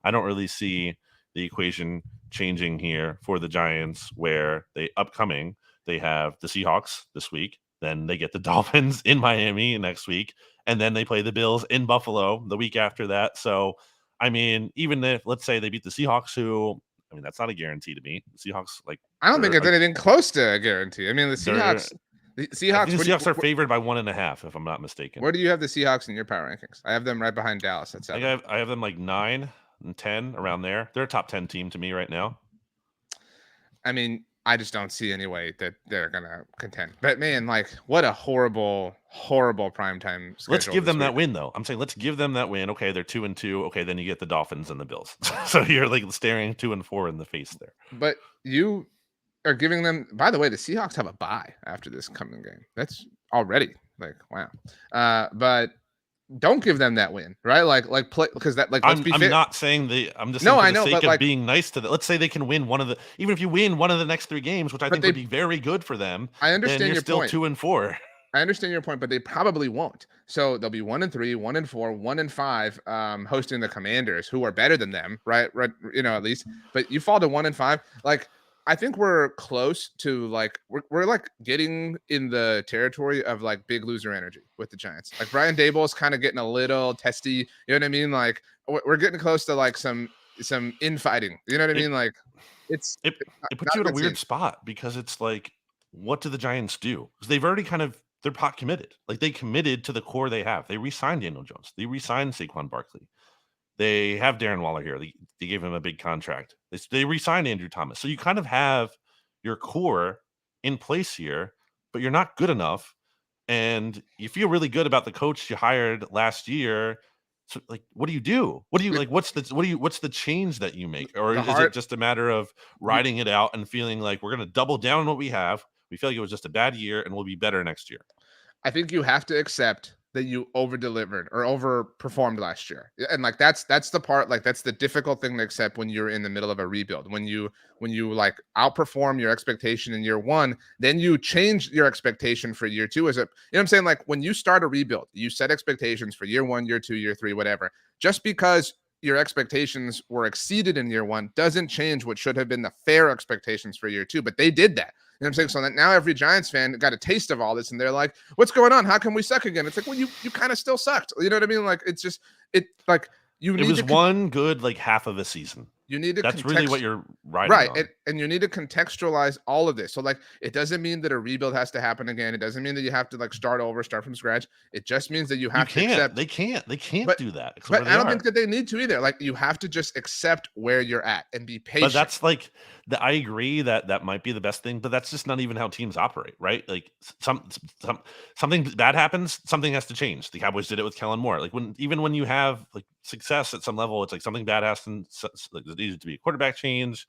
I don't really see the equation changing here for the Giants, where they have the Seahawks this week, then they get the Dolphins in Miami next week, and then they play the Bills in Buffalo the week after that. So, I mean, even if let's say they beat the Seahawks, who I mean, that's not a guarantee to me. The Seahawks, like I don't think they're it's anything close to a guarantee. I mean, the they're Seahawks. I think the Seahawks are favored by 1.5, if I'm not mistaken. Where do you have the Seahawks in your power rankings? I have them right behind Dallas at I 7. think I have them like 9 and 10 around there. They're a top 10 team to me right now. I mean, I just don't see any way that they're gonna contend. But man, like, what a horrible primetime schedule. Let's give them this that week. win, though. I'm saying let's give them that win. Okay, they're 2-2. Okay, then you get the Dolphins and the Bills. So you're like staring 2-4 in the face there. But you are giving them. By the way, the Seahawks have a bye after this coming game. That's already like wow. But don't give them that win, right? Like play because that like let's be I'm fair. not saying I'm just No, saying for I the know, sake but of like being nice to them. Let's say they can win even if you win one of the next 3 games, which I think would be very good for them. I Then understand you're your still point. 2-4. I understand your point, but they probably won't. So they'll be 1-3, 1-4, 1-5, hosting the Commanders, who are better than them, right? Right, at least. But you fall to 1-5. Like, I think we're close to like we're like getting in the territory of like big loser energy with the Giants. Like Brian Dable is kind of getting a little testy. You know what I mean? Like we're getting close to like some infighting. You know what I mean? Like It it's it puts not you a in a good weird scene. spot because it's like, what do the Giants do? Because they've already they're pot committed. Like they committed to the core they have. They re-signed Daniel Jones. They re-signed Saquon Barkley. They have Darren Waller here. They gave him a big contract. They re-signed Andrew Thomas. So you kind of have your core in place here, but you're not good enough. And you feel really good about the coach you hired last year. So like, what do you do? What do you like? What's the change that you make? Or The is it heart. just a matter of riding it out and feeling like we're going to double down on what we have? We feel like it was just a bad year and we'll be better next year. I think you have to accept that you over delivered or overperformed last year. And like that's the part, like that's the difficult thing to accept when you're in the middle of a rebuild. When you like outperform your expectation in year 1, then you change your expectation for year 2 as a, you know what I'm saying? Like when you start a rebuild, you set expectations for year 1, year 2, year 3, whatever. Just because your expectations were exceeded in year 1 doesn't change what should have been the fair expectations for year 2, but they did that. You know what I'm saying? So that now every Giants fan got a taste of all this and they're like, what's going on? How can we suck again? It's like, well, you kind of still sucked. You know what I mean? Like, it's just, it like you It need was to, one good like half of a season. you need to That's really what you're riding right. on. And you need to contextualize all of this. So like, it doesn't mean that a rebuild has to happen again. It doesn't mean that you have to like start from scratch. It just means that you have to accept. They can't But do that. but I don't think that they need to either. Like you have to just accept where you're at and be patient. But that's like I agree that might be the best thing, but that's just not even how teams operate, right? Like something bad happens, something has to change. The Cowboys did it with Kellen Moore. Like when you have like success at some level, it's like something bad has to like there needs to be a quarterback change,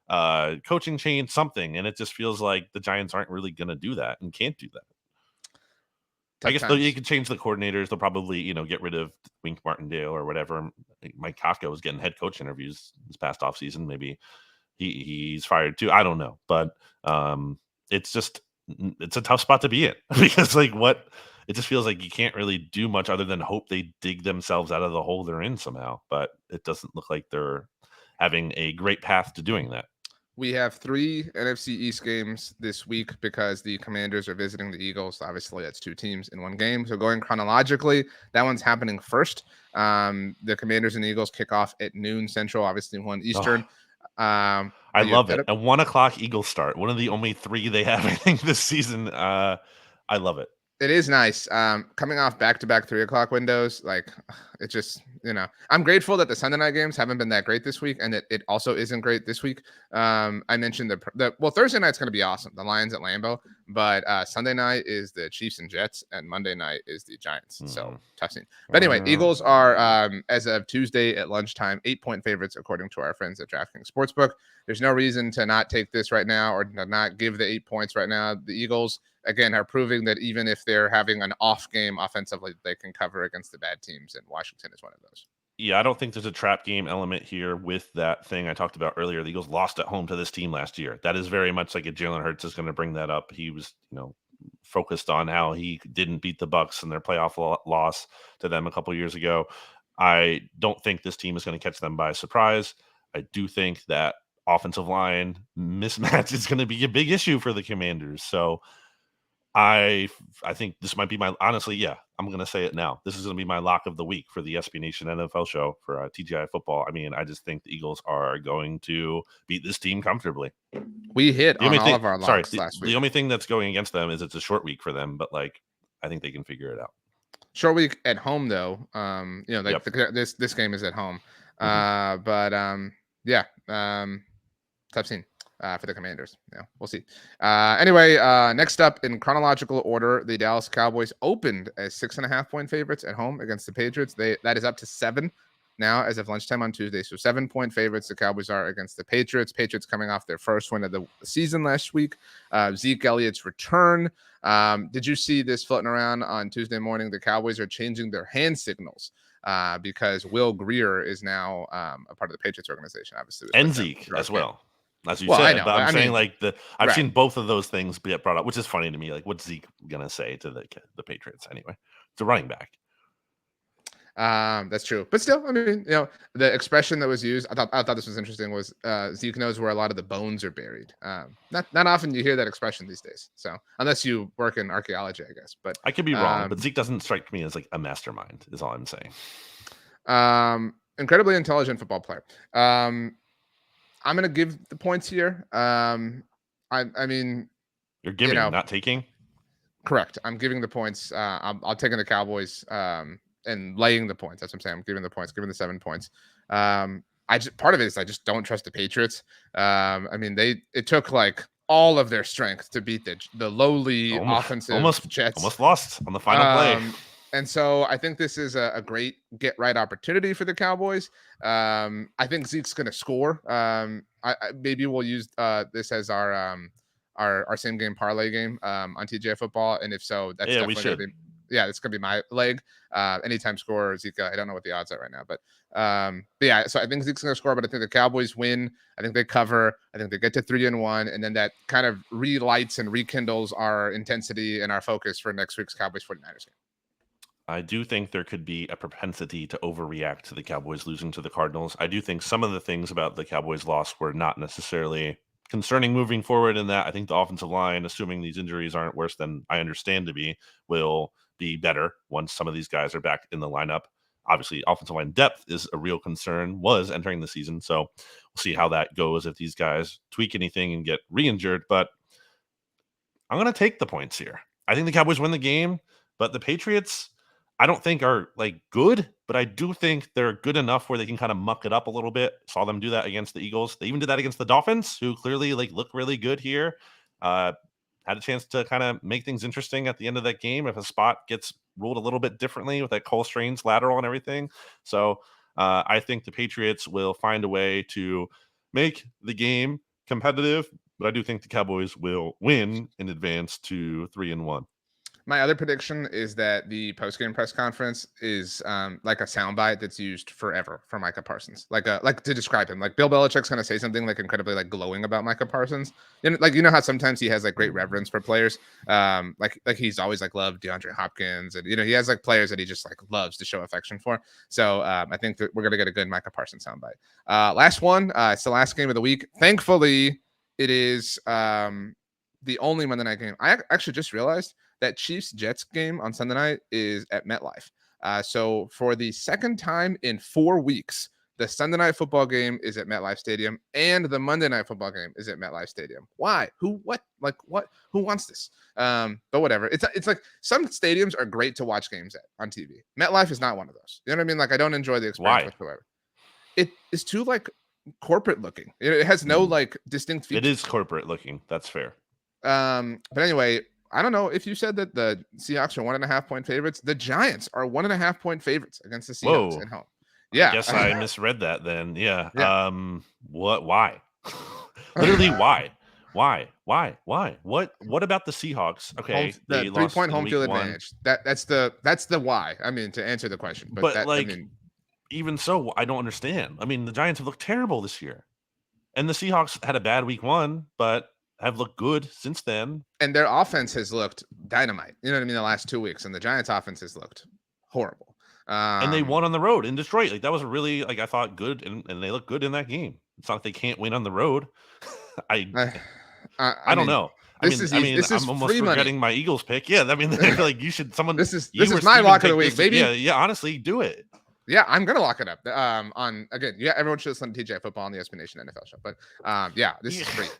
coaching change, something, and it just feels like the Giants aren't really going to do that and can't do that. I guess you can change the coordinators. They'll probably, get rid of Wink Martindale or whatever. Mike Kafka was getting head coach interviews this past offseason. Maybe he's fired too. I don't know. But it's a tough spot to be in because it just feels like you can't really do much other than hope they dig themselves out of the hole they're in somehow. But it doesn't look like they're having a great path to doing that. We have 3 NFC East games this week because the Commanders are visiting the Eagles. Obviously, that's 2 teams in one game. So going chronologically, that one's happening first. The Commanders and Eagles kick off at noon Central, obviously 1 Eastern. I love it. A 1:00 Eagles start. One of the only 3 they have, I think, this season. I love it. It is nice. Coming off back-to-back 3 o'clock windows, like it just, I'm grateful that the Sunday night games haven't been that great this week, and it also isn't great this week. I mentioned well, Thursday night's going to be awesome, the Lions at Lambeau, but Sunday night is the Chiefs and Jets, and Monday night is the Giants. So tough scene. But anyway, Eagles are as of Tuesday at lunchtime 8-point favorites according to our friends at DraftKings Sportsbook. There's no reason to not take this right now or to not give the 8 points right now. The Eagles, again, are proving that even if they're having an off game offensively, they can cover against the bad teams, and Washington is one of those. Yeah, I don't think there's a trap game element here with that thing I talked about earlier. The Eagles lost at home to this team last year. That is very much like a Jalen Hurts is going to bring that up. He was, focused on how he didn't beat the Bucs in their playoff loss to them a couple years ago. I don't think this team is going to catch them by surprise. I do think that offensive line mismatch is going to be a big issue for the Commanders. So I think this might be I'm going to say it now. This is going to be my lock of the week for the SB Nation NFL show for TGI football. I mean, I just think the Eagles are going to beat this team comfortably. We hit on all of our locks last week. The only thing that's going against them is it's a short week for them, but I think they can figure it out. Short week at home though. This game is at home. Tough scene. For the Commanders. Yeah, we'll see. Anyway, next up in chronological order, the Dallas Cowboys opened as 6.5-point favorites at home against the Patriots. That is up to 7 now as of lunchtime on Tuesday. So 7-point favorites the Cowboys are against the Patriots. Patriots coming off their first win of the season last week. Zeke Elliott's return. Did you see this floating around on Tuesday morning? The Cowboys are changing their hand signals because Will Grier is now a part of the Patriots organization, obviously. And Zeke as well. As you said, I know, but I'm saying I've seen both of those things get brought up, which is funny to me. Like, what's Zeke gonna say to the Patriots anyway? It's a running back. That's true, but still, I mean, the expression that was used, I thought this was interesting, was Zeke knows where a lot of the bones are buried. Not often you hear that expression these days. So unless you work in archaeology, I guess. But I could be wrong. But Zeke doesn't strike me as like a mastermind. Is all I'm saying. Incredibly intelligent football player. I'm going to give the points here. I mean, you're giving, not taking. Correct. I'm giving the points. I'll take in the Cowboys and laying the points. That's what I'm saying. I'm giving the points, giving the 7 points. Part of it is I just don't trust the Patriots. I mean, it took like all of their strength to beat the lowly offensive Jets. Almost lost on the final play. And so I think this is a great get right opportunity for the Cowboys. I think Zeke's going to score. Maybe we'll use this as our same game parlay game on TGI football. And if so, that's definitely we should. That's going to be my leg. Anytime score Zeke. I don't know what the odds are right now, but yeah. So I think Zeke's going to score, but I think the Cowboys win. I think they cover. I think they get to 3-1, and then that kind of relights and rekindles our intensity and our focus for next week's Cowboys 49ers game. I do think there could be a propensity to overreact to the Cowboys losing to the Cardinals. I do think some of the things about the Cowboys' loss were not necessarily concerning moving forward in that. I think the offensive line, assuming these injuries aren't worse than I understand to be, will be better once some of these guys are back in the lineup. Obviously, offensive line depth is a real concern, was entering the season. So we'll see how that goes if these guys tweak anything and get re-injured. But I'm going to take the points here. I think the Cowboys win the game, but the Patriots, I don't think are good, but I do think they're good enough where they can kind of muck it up a little bit. Saw them do that against the Eagles. They even did that against the Dolphins, who clearly look really good here. Had a chance to kind of make things interesting at the end of that game if a spot gets ruled a little bit differently with that Cole Strange lateral and everything. So I think the Patriots will find a way to make the game competitive, but I do think the Cowboys will win in advance to 3-1. My other prediction is that the post-game press conference is like a soundbite that's used forever for Micah Parsons, like to describe him. Like Bill Belichick's going to say something incredibly glowing about Micah Parsons, and how sometimes he has great reverence for players, like he's always loved DeAndre Hopkins, and he has players that he just loves to show affection for. So I think that we're going to get a good Micah Parsons soundbite. Last one, it's the last game of the week. Thankfully, it is the only Monday night game. I actually just realized that Chiefs-Jets game on Sunday night is at MetLife. So for the second time in 4 weeks, the Sunday night football game is at MetLife Stadium and the Monday night football game is at MetLife Stadium. Why? Who? What? Like what? Who wants this? But whatever. It's like some stadiums are great to watch games at on TV. MetLife is not one of those. You know what I mean? Like I don't enjoy the experience whatsoever. It is too like corporate looking. It has no like distinct features. It is corporate looking. That's fair. But anyway, I don't know if you said that the Seahawks are 1.5 point favorites. The Giants are 1.5 point favorites against the Seahawks at home. Yeah, I guess I misread that then. Yeah. What? Why? Literally, why? What about the Seahawks? Okay, the 3-point home field advantage. That's the why. I mean, to answer the question, but that, like, I mean, even so, I don't understand. I mean, the Giants have looked terrible this year, and the Seahawks had a bad week 1, but have looked good since then. And their offense has looked dynamite. You know what I mean? The last 2 weeks, and the Giants' offense has looked horrible. And they won on the road in Detroit. Like that was really, like, I thought good, and they look good in that game. It's not like they can't win on the road. I don't know. This is I'm almost forgetting my Eagles pick. Yeah, I mean, I feel like you should. Someone. This is my lock of the week, baby. Yeah. Honestly, do it. Yeah, I'm gonna lock it up. On again, yeah, everyone should listen to TJ Football on the SB Nation NFL show. But yeah, this is great.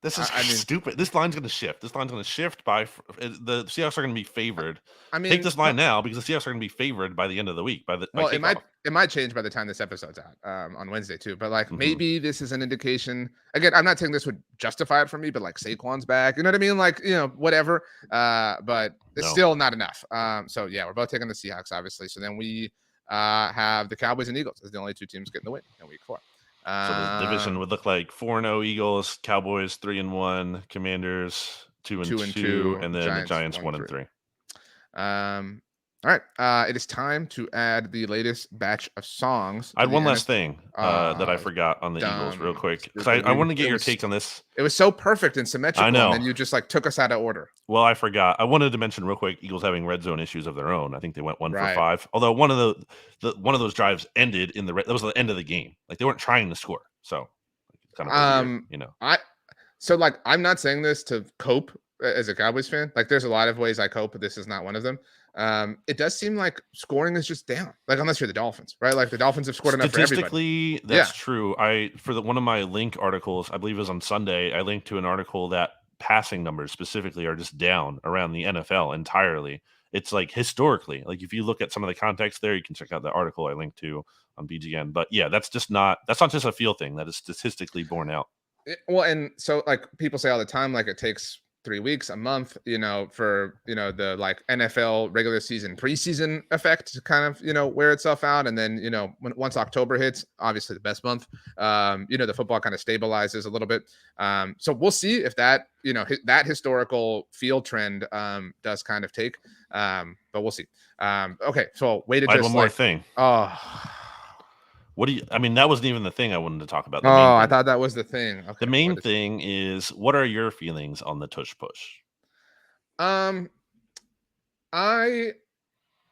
This is stupid. This line's gonna shift. This line's gonna shift by the Seahawks are gonna be favored. I mean, take this line now because the Seahawks are gonna be favored by the end of the week. It might change by the time this episode's out on Wednesday too. But like maybe this is an indication. Again, I'm not saying this would justify it for me, but like Saquon's back. You know what I mean? Like whatever. But it's still not enough. So yeah, we're both taking the Seahawks, obviously. So then we have the Cowboys and Eagles as the only 2 teams getting the win in week 4. So the division would look like 4-0 Eagles, Cowboys 3-1, Commanders 2-2, and then the Giants 1-3. All right. It is time to add the latest batch of songs. I had one last thing that I forgot on the Eagles real quick. Because I want to get your take on this. It was so perfect and symmetrical. I know. And then you just like took us out of order. Well, I forgot. I wanted to mention real quick, Eagles having red zone issues of their own. I think they went 1 for 5. Although one of those drives ended in that was the end of the game. Like they weren't trying to score. So kind of weird, So like I'm not saying this to cope as a Cowboys fan. Like there's a lot of ways I cope, but this is not one of them. It does seem like scoring is just down, like unless you're the Dolphins, right? Like the Dolphins have scored enough for everybody. Statistically, that's true. One of my link articles, I believe it was on Sunday, I linked to an article that passing numbers specifically are just down around the NFL entirely. It's like historically, like if you look at some of the context there, you can check out the article I linked to on BGN. But yeah, that's not just a feel thing. That is statistically borne out. Well, and so like people say all the time, like it takes 3 weeks, a month, for, the like NFL regular season preseason effect to kind of, wear itself out. And then, once October hits, obviously the best month, the football kind of stabilizes a little bit. So we'll see if that, that historical field trend does kind of take, but we'll see. Okay. So wait, one more thing. Oh, that wasn't even the thing I wanted to talk about. I thought that was the thing. Okay, the main thing is, what are your feelings on the tush push? I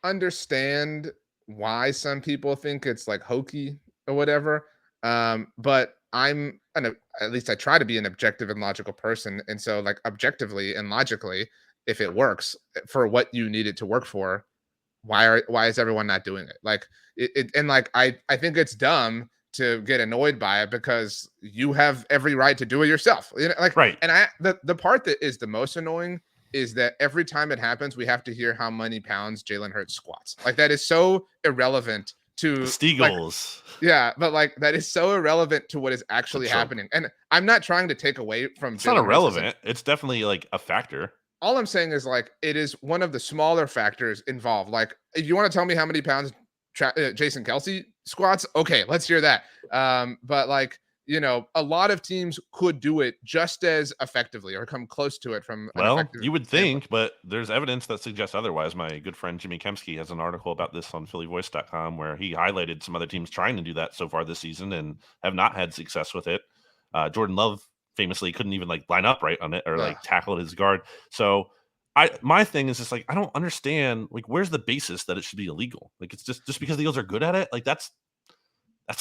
understand why some people think it's like hokey or whatever. But at least I try to be an objective and logical person. And so like objectively and logically, if it works for what you need it to work for, why is everyone not doing it? Like I think it's dumb to get annoyed by it because you have every right to do it yourself. Right. And the part that is the most annoying is that every time it happens, we have to hear how many pounds Jalen Hurts squats. Like that is so irrelevant to Steagles. Yeah, but like that is so irrelevant to what is actually happening. And I'm not trying to take away from. It's not irrelevant. It's definitely like a factor. All I'm saying is like it is one of the smaller factors involved. Like if you want to tell me how many pounds Jason Kelce squats, okay, let's hear that. But like a lot of teams could do it just as effectively or come close to it from. You would think, but there's evidence that suggests otherwise. My good friend Jimmy Kempski has an article about this on PhillyVoice.com where he highlighted some other teams trying to do that so far this season and have not had success with it. Jordan Love famously couldn't even like line up right on it or like tackle his guard. So my thing is just like, I don't understand, like, where's the basis that it should be illegal? Like, it's just because the Eagles are good at it. Like that's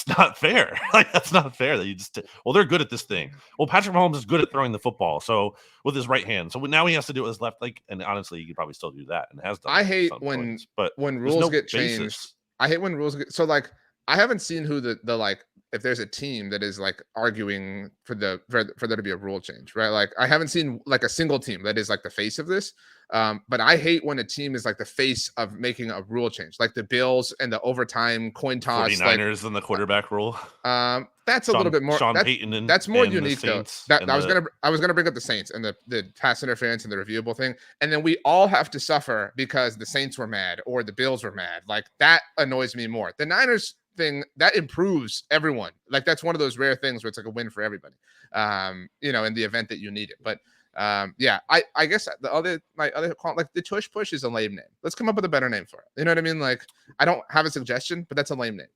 not fair. Like, that's not fair that you just, they're good at this thing. Well, Patrick Mahomes is good at throwing the football. So with his right hand. So now he has to do it with his left. Like, and honestly, you could probably still do that and has done. I hate when rules get changed. I hate when rules get, so like, I haven't seen who the like if there's a team that is like arguing for there to be a rule change, right? Like I haven't seen like a single team that is like the face of this. But I hate when a team is like the face of making a rule change, like the Bills and the overtime coin toss. Like 49ers and the quarterback rule. that's a little bit more. Sean Payton That's more and the unique though. Saints That and I was gonna bring up the Saints and the pass interference and the reviewable thing, and then we all have to suffer because the Saints were mad or the Bills were mad. Like that annoys me more. The Niners thing that improves everyone. Like that's one of those rare things where it's like a win for everybody. In the event that you need it. But yeah, I guess my other like the tush push is a lame name. Let's come up with a better name for it. You know what I mean? Like I don't have a suggestion, but that's a lame name.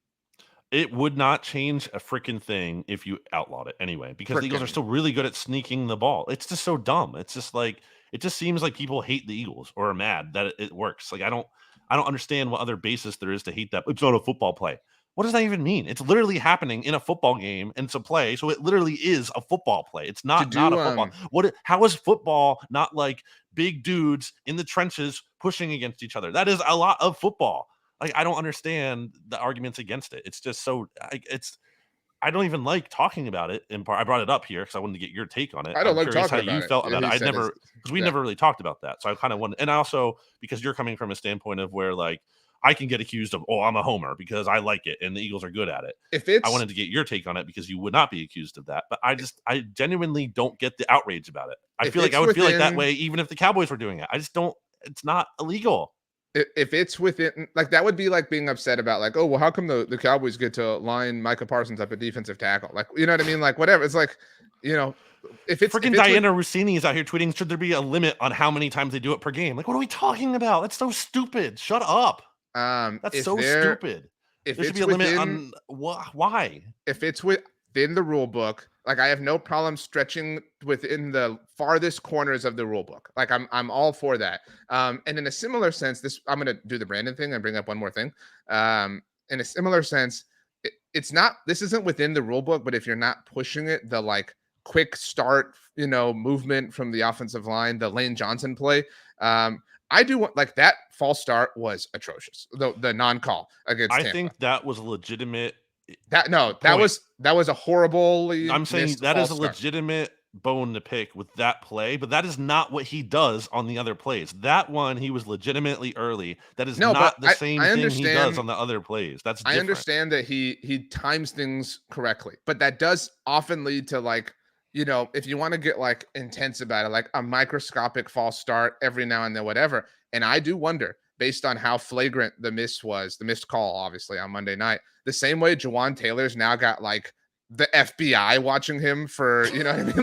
It would not change a freaking thing if you outlawed it anyway, because the Eagles are still really good at sneaking the ball. It's just so dumb. It's just like it just seems like people hate the Eagles or are mad that it works. Like I don't understand what other basis there is to hate that. It's not a football play. What does that even mean? It's literally happening in a football game and it's a play, so it literally is a football play. It's not a football. How is football not like big dudes in the trenches pushing against each other? That is a lot of football. Like I don't understand the arguments against it. It's just so I don't even like talking about it. In part, I brought it up here because I wanted to get your take on it. I don't like curious talking how you felt about it. I never because we never really talked about that. So I kind of wanted, and also because you're coming from a standpoint of where like I can get accused of, I'm a homer because I like it and the Eagles are good at it. I wanted to get your take on it because you would not be accused of that. But I genuinely don't get the outrage about it. I feel like I would feel like that way even if the Cowboys were doing it. I just don't. It's not illegal. If it's within, like that would be like being upset about like, oh well, how come the Cowboys get to line Micah Parsons up at defensive tackle? Like, you know what I mean? Like whatever. It's like, if it's freaking Diana Rossini is out here tweeting, should there be a limit on how many times they do it per game? Like, what are we talking about? That's so stupid. Shut up. That's so stupid. There should be a limit on why. If it's within the rule book, like I have no problem stretching within the farthest corners of the rule book. Like I'm all for that. And in a similar sense, I'm going to do the Brandon thing and bring up one more thing. In a similar sense, this isn't within the rule book, but if you're not pushing it, the like quick start, movement from the offensive line, the Lane Johnson play. I do want like that false start was atrocious. The non-call against Tampa. I think that was legitimate. That was a horribly. I'm saying that is a legitimate bone to pick with that play, but that is not what he does on the other plays. That one he was legitimately early. That is not the same thing he does on the other plays. That's different. I understand that he times things correctly, but that does often lead to like, if you want to get like intense about it, like a microscopic false start every now and then, whatever. And I do wonder, based on how flagrant the missed call, obviously on Monday night, the same way Jawan Taylor's now got like the FBI watching him for,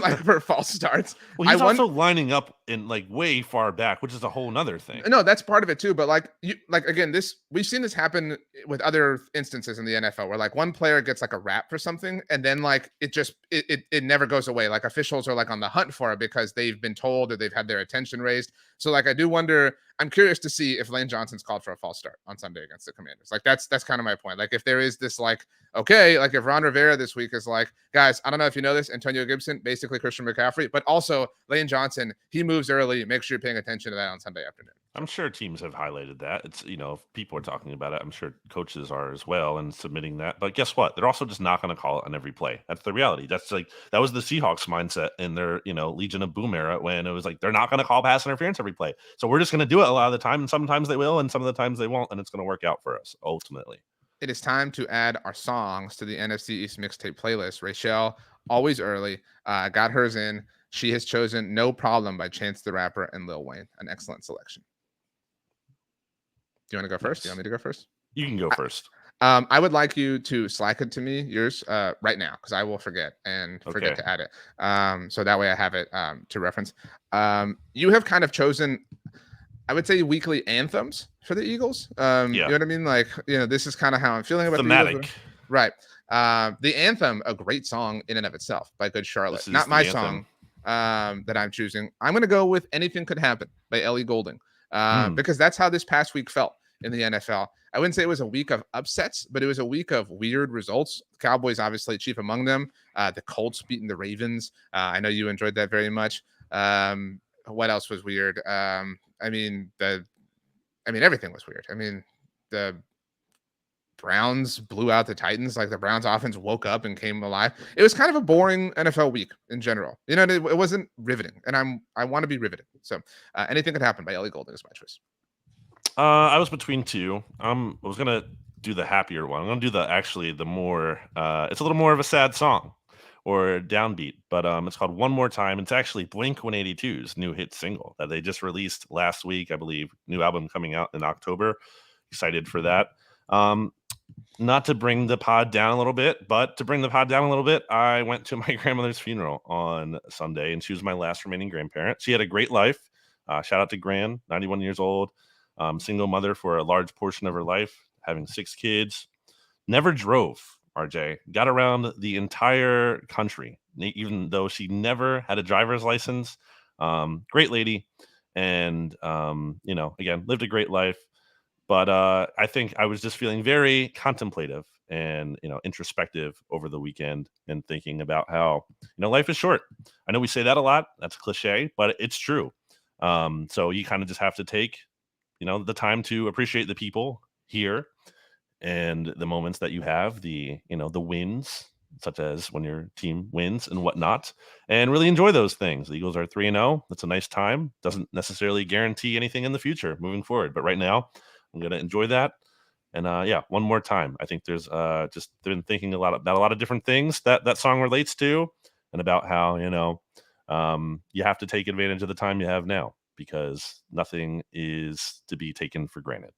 like for false starts. Well, he's also lining up in like way far back, which is a whole nother thing. No, that's part of it too. But again, we've seen this happen with other instances in the NFL where like one player gets like a rap for something and then like it never goes away. Like officials are like on the hunt for it because they've been told or they've had their attention raised. So like I do wonder, I'm curious to see if Lane Johnson's called for a false start on Sunday against the Commanders. Like that's kind of my point. Like if there is this like, okay, like if Ron Rivera this week is like, guys, I don't know if you know this, Antonio Gibson, basically Christian McCaffrey, but also Lane Johnson, he moves early. Make sure you're paying attention to that on Sunday afternoon. I'm sure teams have highlighted that. It's, if people are talking about it, I'm sure coaches are as well and submitting that. But guess what? They're also just not going to call it on every play. That's the reality. That's like, that was the Seahawks mindset in their, Legion of Boom era when it was like, they're not going to call pass interference every play. So we're just going to do it a lot of the time. And sometimes they will, and some of the times they won't. And it's going to work out for us ultimately. It is time to add our songs to the NFC East Mixtape playlist. Rachel, always early, got hers in. She has chosen No Problem by Chance the Rapper and Lil Wayne. An excellent selection. Do you want to go first? Do you want me to go first? You can go first. I would like you to Slack it to me, yours, right now, because I will forget to add it. So that way I have it to reference. You have kind of chosen, I would say, weekly anthems for the Eagles. You know what I mean? Like, this is kind of how I'm feeling about thematic. The Eagles. Right. The anthem, a great song in and of itself by Good Charlotte. Not my song that I'm choosing. I'm going to go with Anything Could Happen by Ellie Goulding because that's how this past week felt in the NFL. I wouldn't say it was a week of upsets, but it was a week of weird results. The Cowboys, obviously, chief among them. The Colts beating the Ravens. I know you enjoyed that very much. What else was weird? Everything was weird. I mean, the Browns blew out the Titans. Like the Browns offense woke up and came alive. It was kind of a boring NFL week in general. You know, it wasn't riveting, and I want to be riveted. So anything could happen by Ellie Goulding is my choice. I was between two. I was gonna do the happier one. I'm gonna do the more. It's a little more of a sad song or downbeat, but it's called "One More Time." It's actually Blink 182's new hit single that they just released last week, I believe. New album coming out in October. Excited for that. Not to bring the pod down a little bit, but to bring the pod down a little bit, I went to my grandmother's funeral on Sunday, and she was my last remaining grandparent. She had a great life. Shout out to Gran, 91 years old, single mother for a large portion of her life, having 6 kids. Never drove, RJ. Got around the entire country, even though she never had a driver's license. Great lady. And, again, lived a great life. But I think I was just feeling very contemplative and introspective over the weekend, and thinking about how life is short. I know we say that a lot. That's a cliche, but it's true. So you kind of just have to take the time to appreciate the people here and the moments that you have, the wins, such as when your team wins and whatnot, and really enjoy those things. The Eagles are 3-0. That's a nice time. Doesn't necessarily guarantee anything in the future moving forward, but right now I'm going to enjoy that. And one more time. I think there's just been thinking about a lot of different things that song relates to, and about how, you have to take advantage of the time you have now, because nothing is to be taken for granted.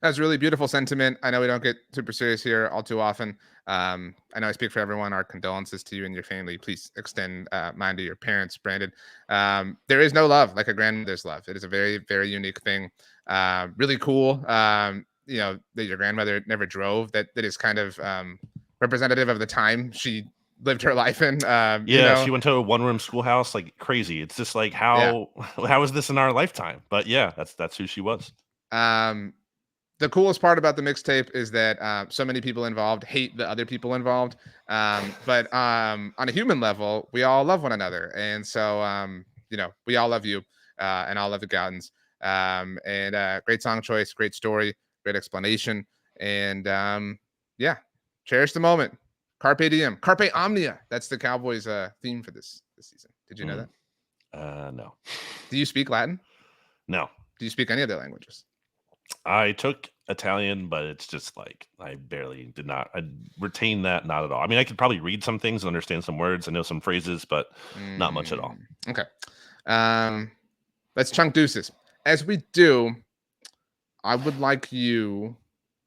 That's really beautiful sentiment. I know we don't get super serious here all too often. I know I speak for everyone. Our condolences to you and your family. Please extend mine to your parents, Brandon. There is no love like a grandmother's love. It is a very, very unique thing. Really cool. That your grandmother never drove. That is kind of representative of the time she lived her life in. She went to a one-room schoolhouse, like crazy. It's just like how is this in our lifetime? But yeah, that's who she was. The coolest part about the mixtape is that so many people involved hate the other people involved. But on a human level, we all love one another. And so, we all love you and all love the Gowtons. And great song choice, great story, great explanation. And cherish the moment. Carpe diem, carpe omnia. That's the Cowboys theme for this season. Did you know that? No. Do you speak Latin? No. Do you speak any other languages? I took Italian, but it's just like I barely did not. I retained that, not at all. I mean, I could probably read some things and understand some words. I know some phrases, but not much at all. Okay. Let's chunk deuces. As we do, I would like you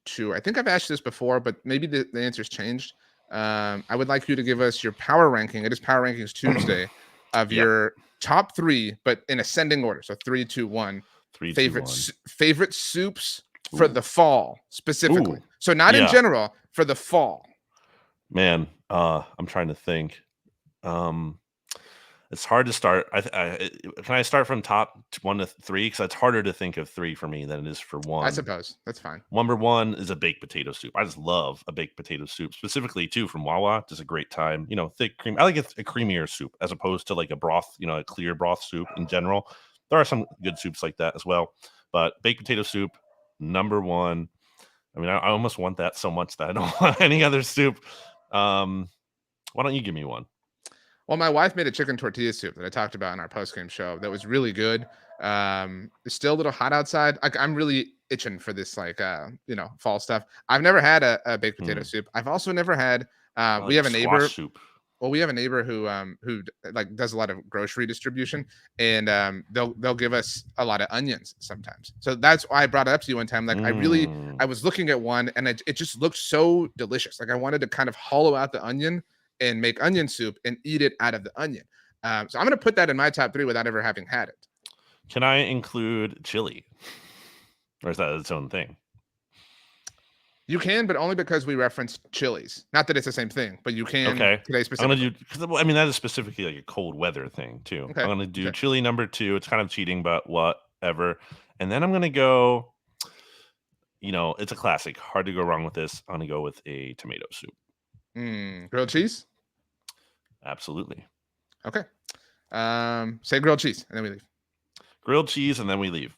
to, I think I've asked this before, but maybe the answer's changed. I would like you to give us your power ranking. It is Power Rankings Tuesday of your top 3, but in ascending order. So 3, 2, 1. 3, favorite 2, 1. Favorite soups for the fall specifically. Ooh. So not in general, for the fall. Man, I'm trying to think. It's hard to start. Can I start from top 1 to 3? Because it's harder to think of 3 for me than it is for 1. I suppose that's fine. Number 1 is a baked potato soup. I just love a baked potato soup, specifically too from Wawa. Just a great time. Thick cream. I like a creamier soup as opposed to like a broth. A clear broth soup in general. There are some good soups like that as well, but baked potato soup, number 1. I mean, I almost want that so much that I don't want any other soup. Why don't you give me one? Well, my wife made a chicken tortilla soup that I talked about in our post-game show. That was really good. It's still a little hot outside. I'm really itching for this, fall stuff. I've never had a baked potato soup. I've also never had. We have a neighbor. Soup. Well, we have a neighbor who does a lot of grocery distribution, and they'll give us a lot of onions sometimes. So that's why I brought it up to you one time. Like I was looking at one, and it just looked so delicious. Like I wanted to kind of hollow out the onion and make onion soup and eat it out of the onion. So I'm going to put that in my top 3 without ever having had it. Can I include chili, or is that its own thing? You can, but only because we referenced chilies. Not that it's the same thing, but you can. Okay. Today specifically. I'm gonna do, that is specifically like a cold weather thing too. Okay. I'm gonna do chili number 2. It's kind of cheating, but whatever. And then I'm gonna go. It's a classic. Hard to go wrong with this. I'm gonna go with a tomato soup. Grilled cheese. Absolutely. Okay. Say grilled cheese, and then we leave. Grilled cheese, and then we leave.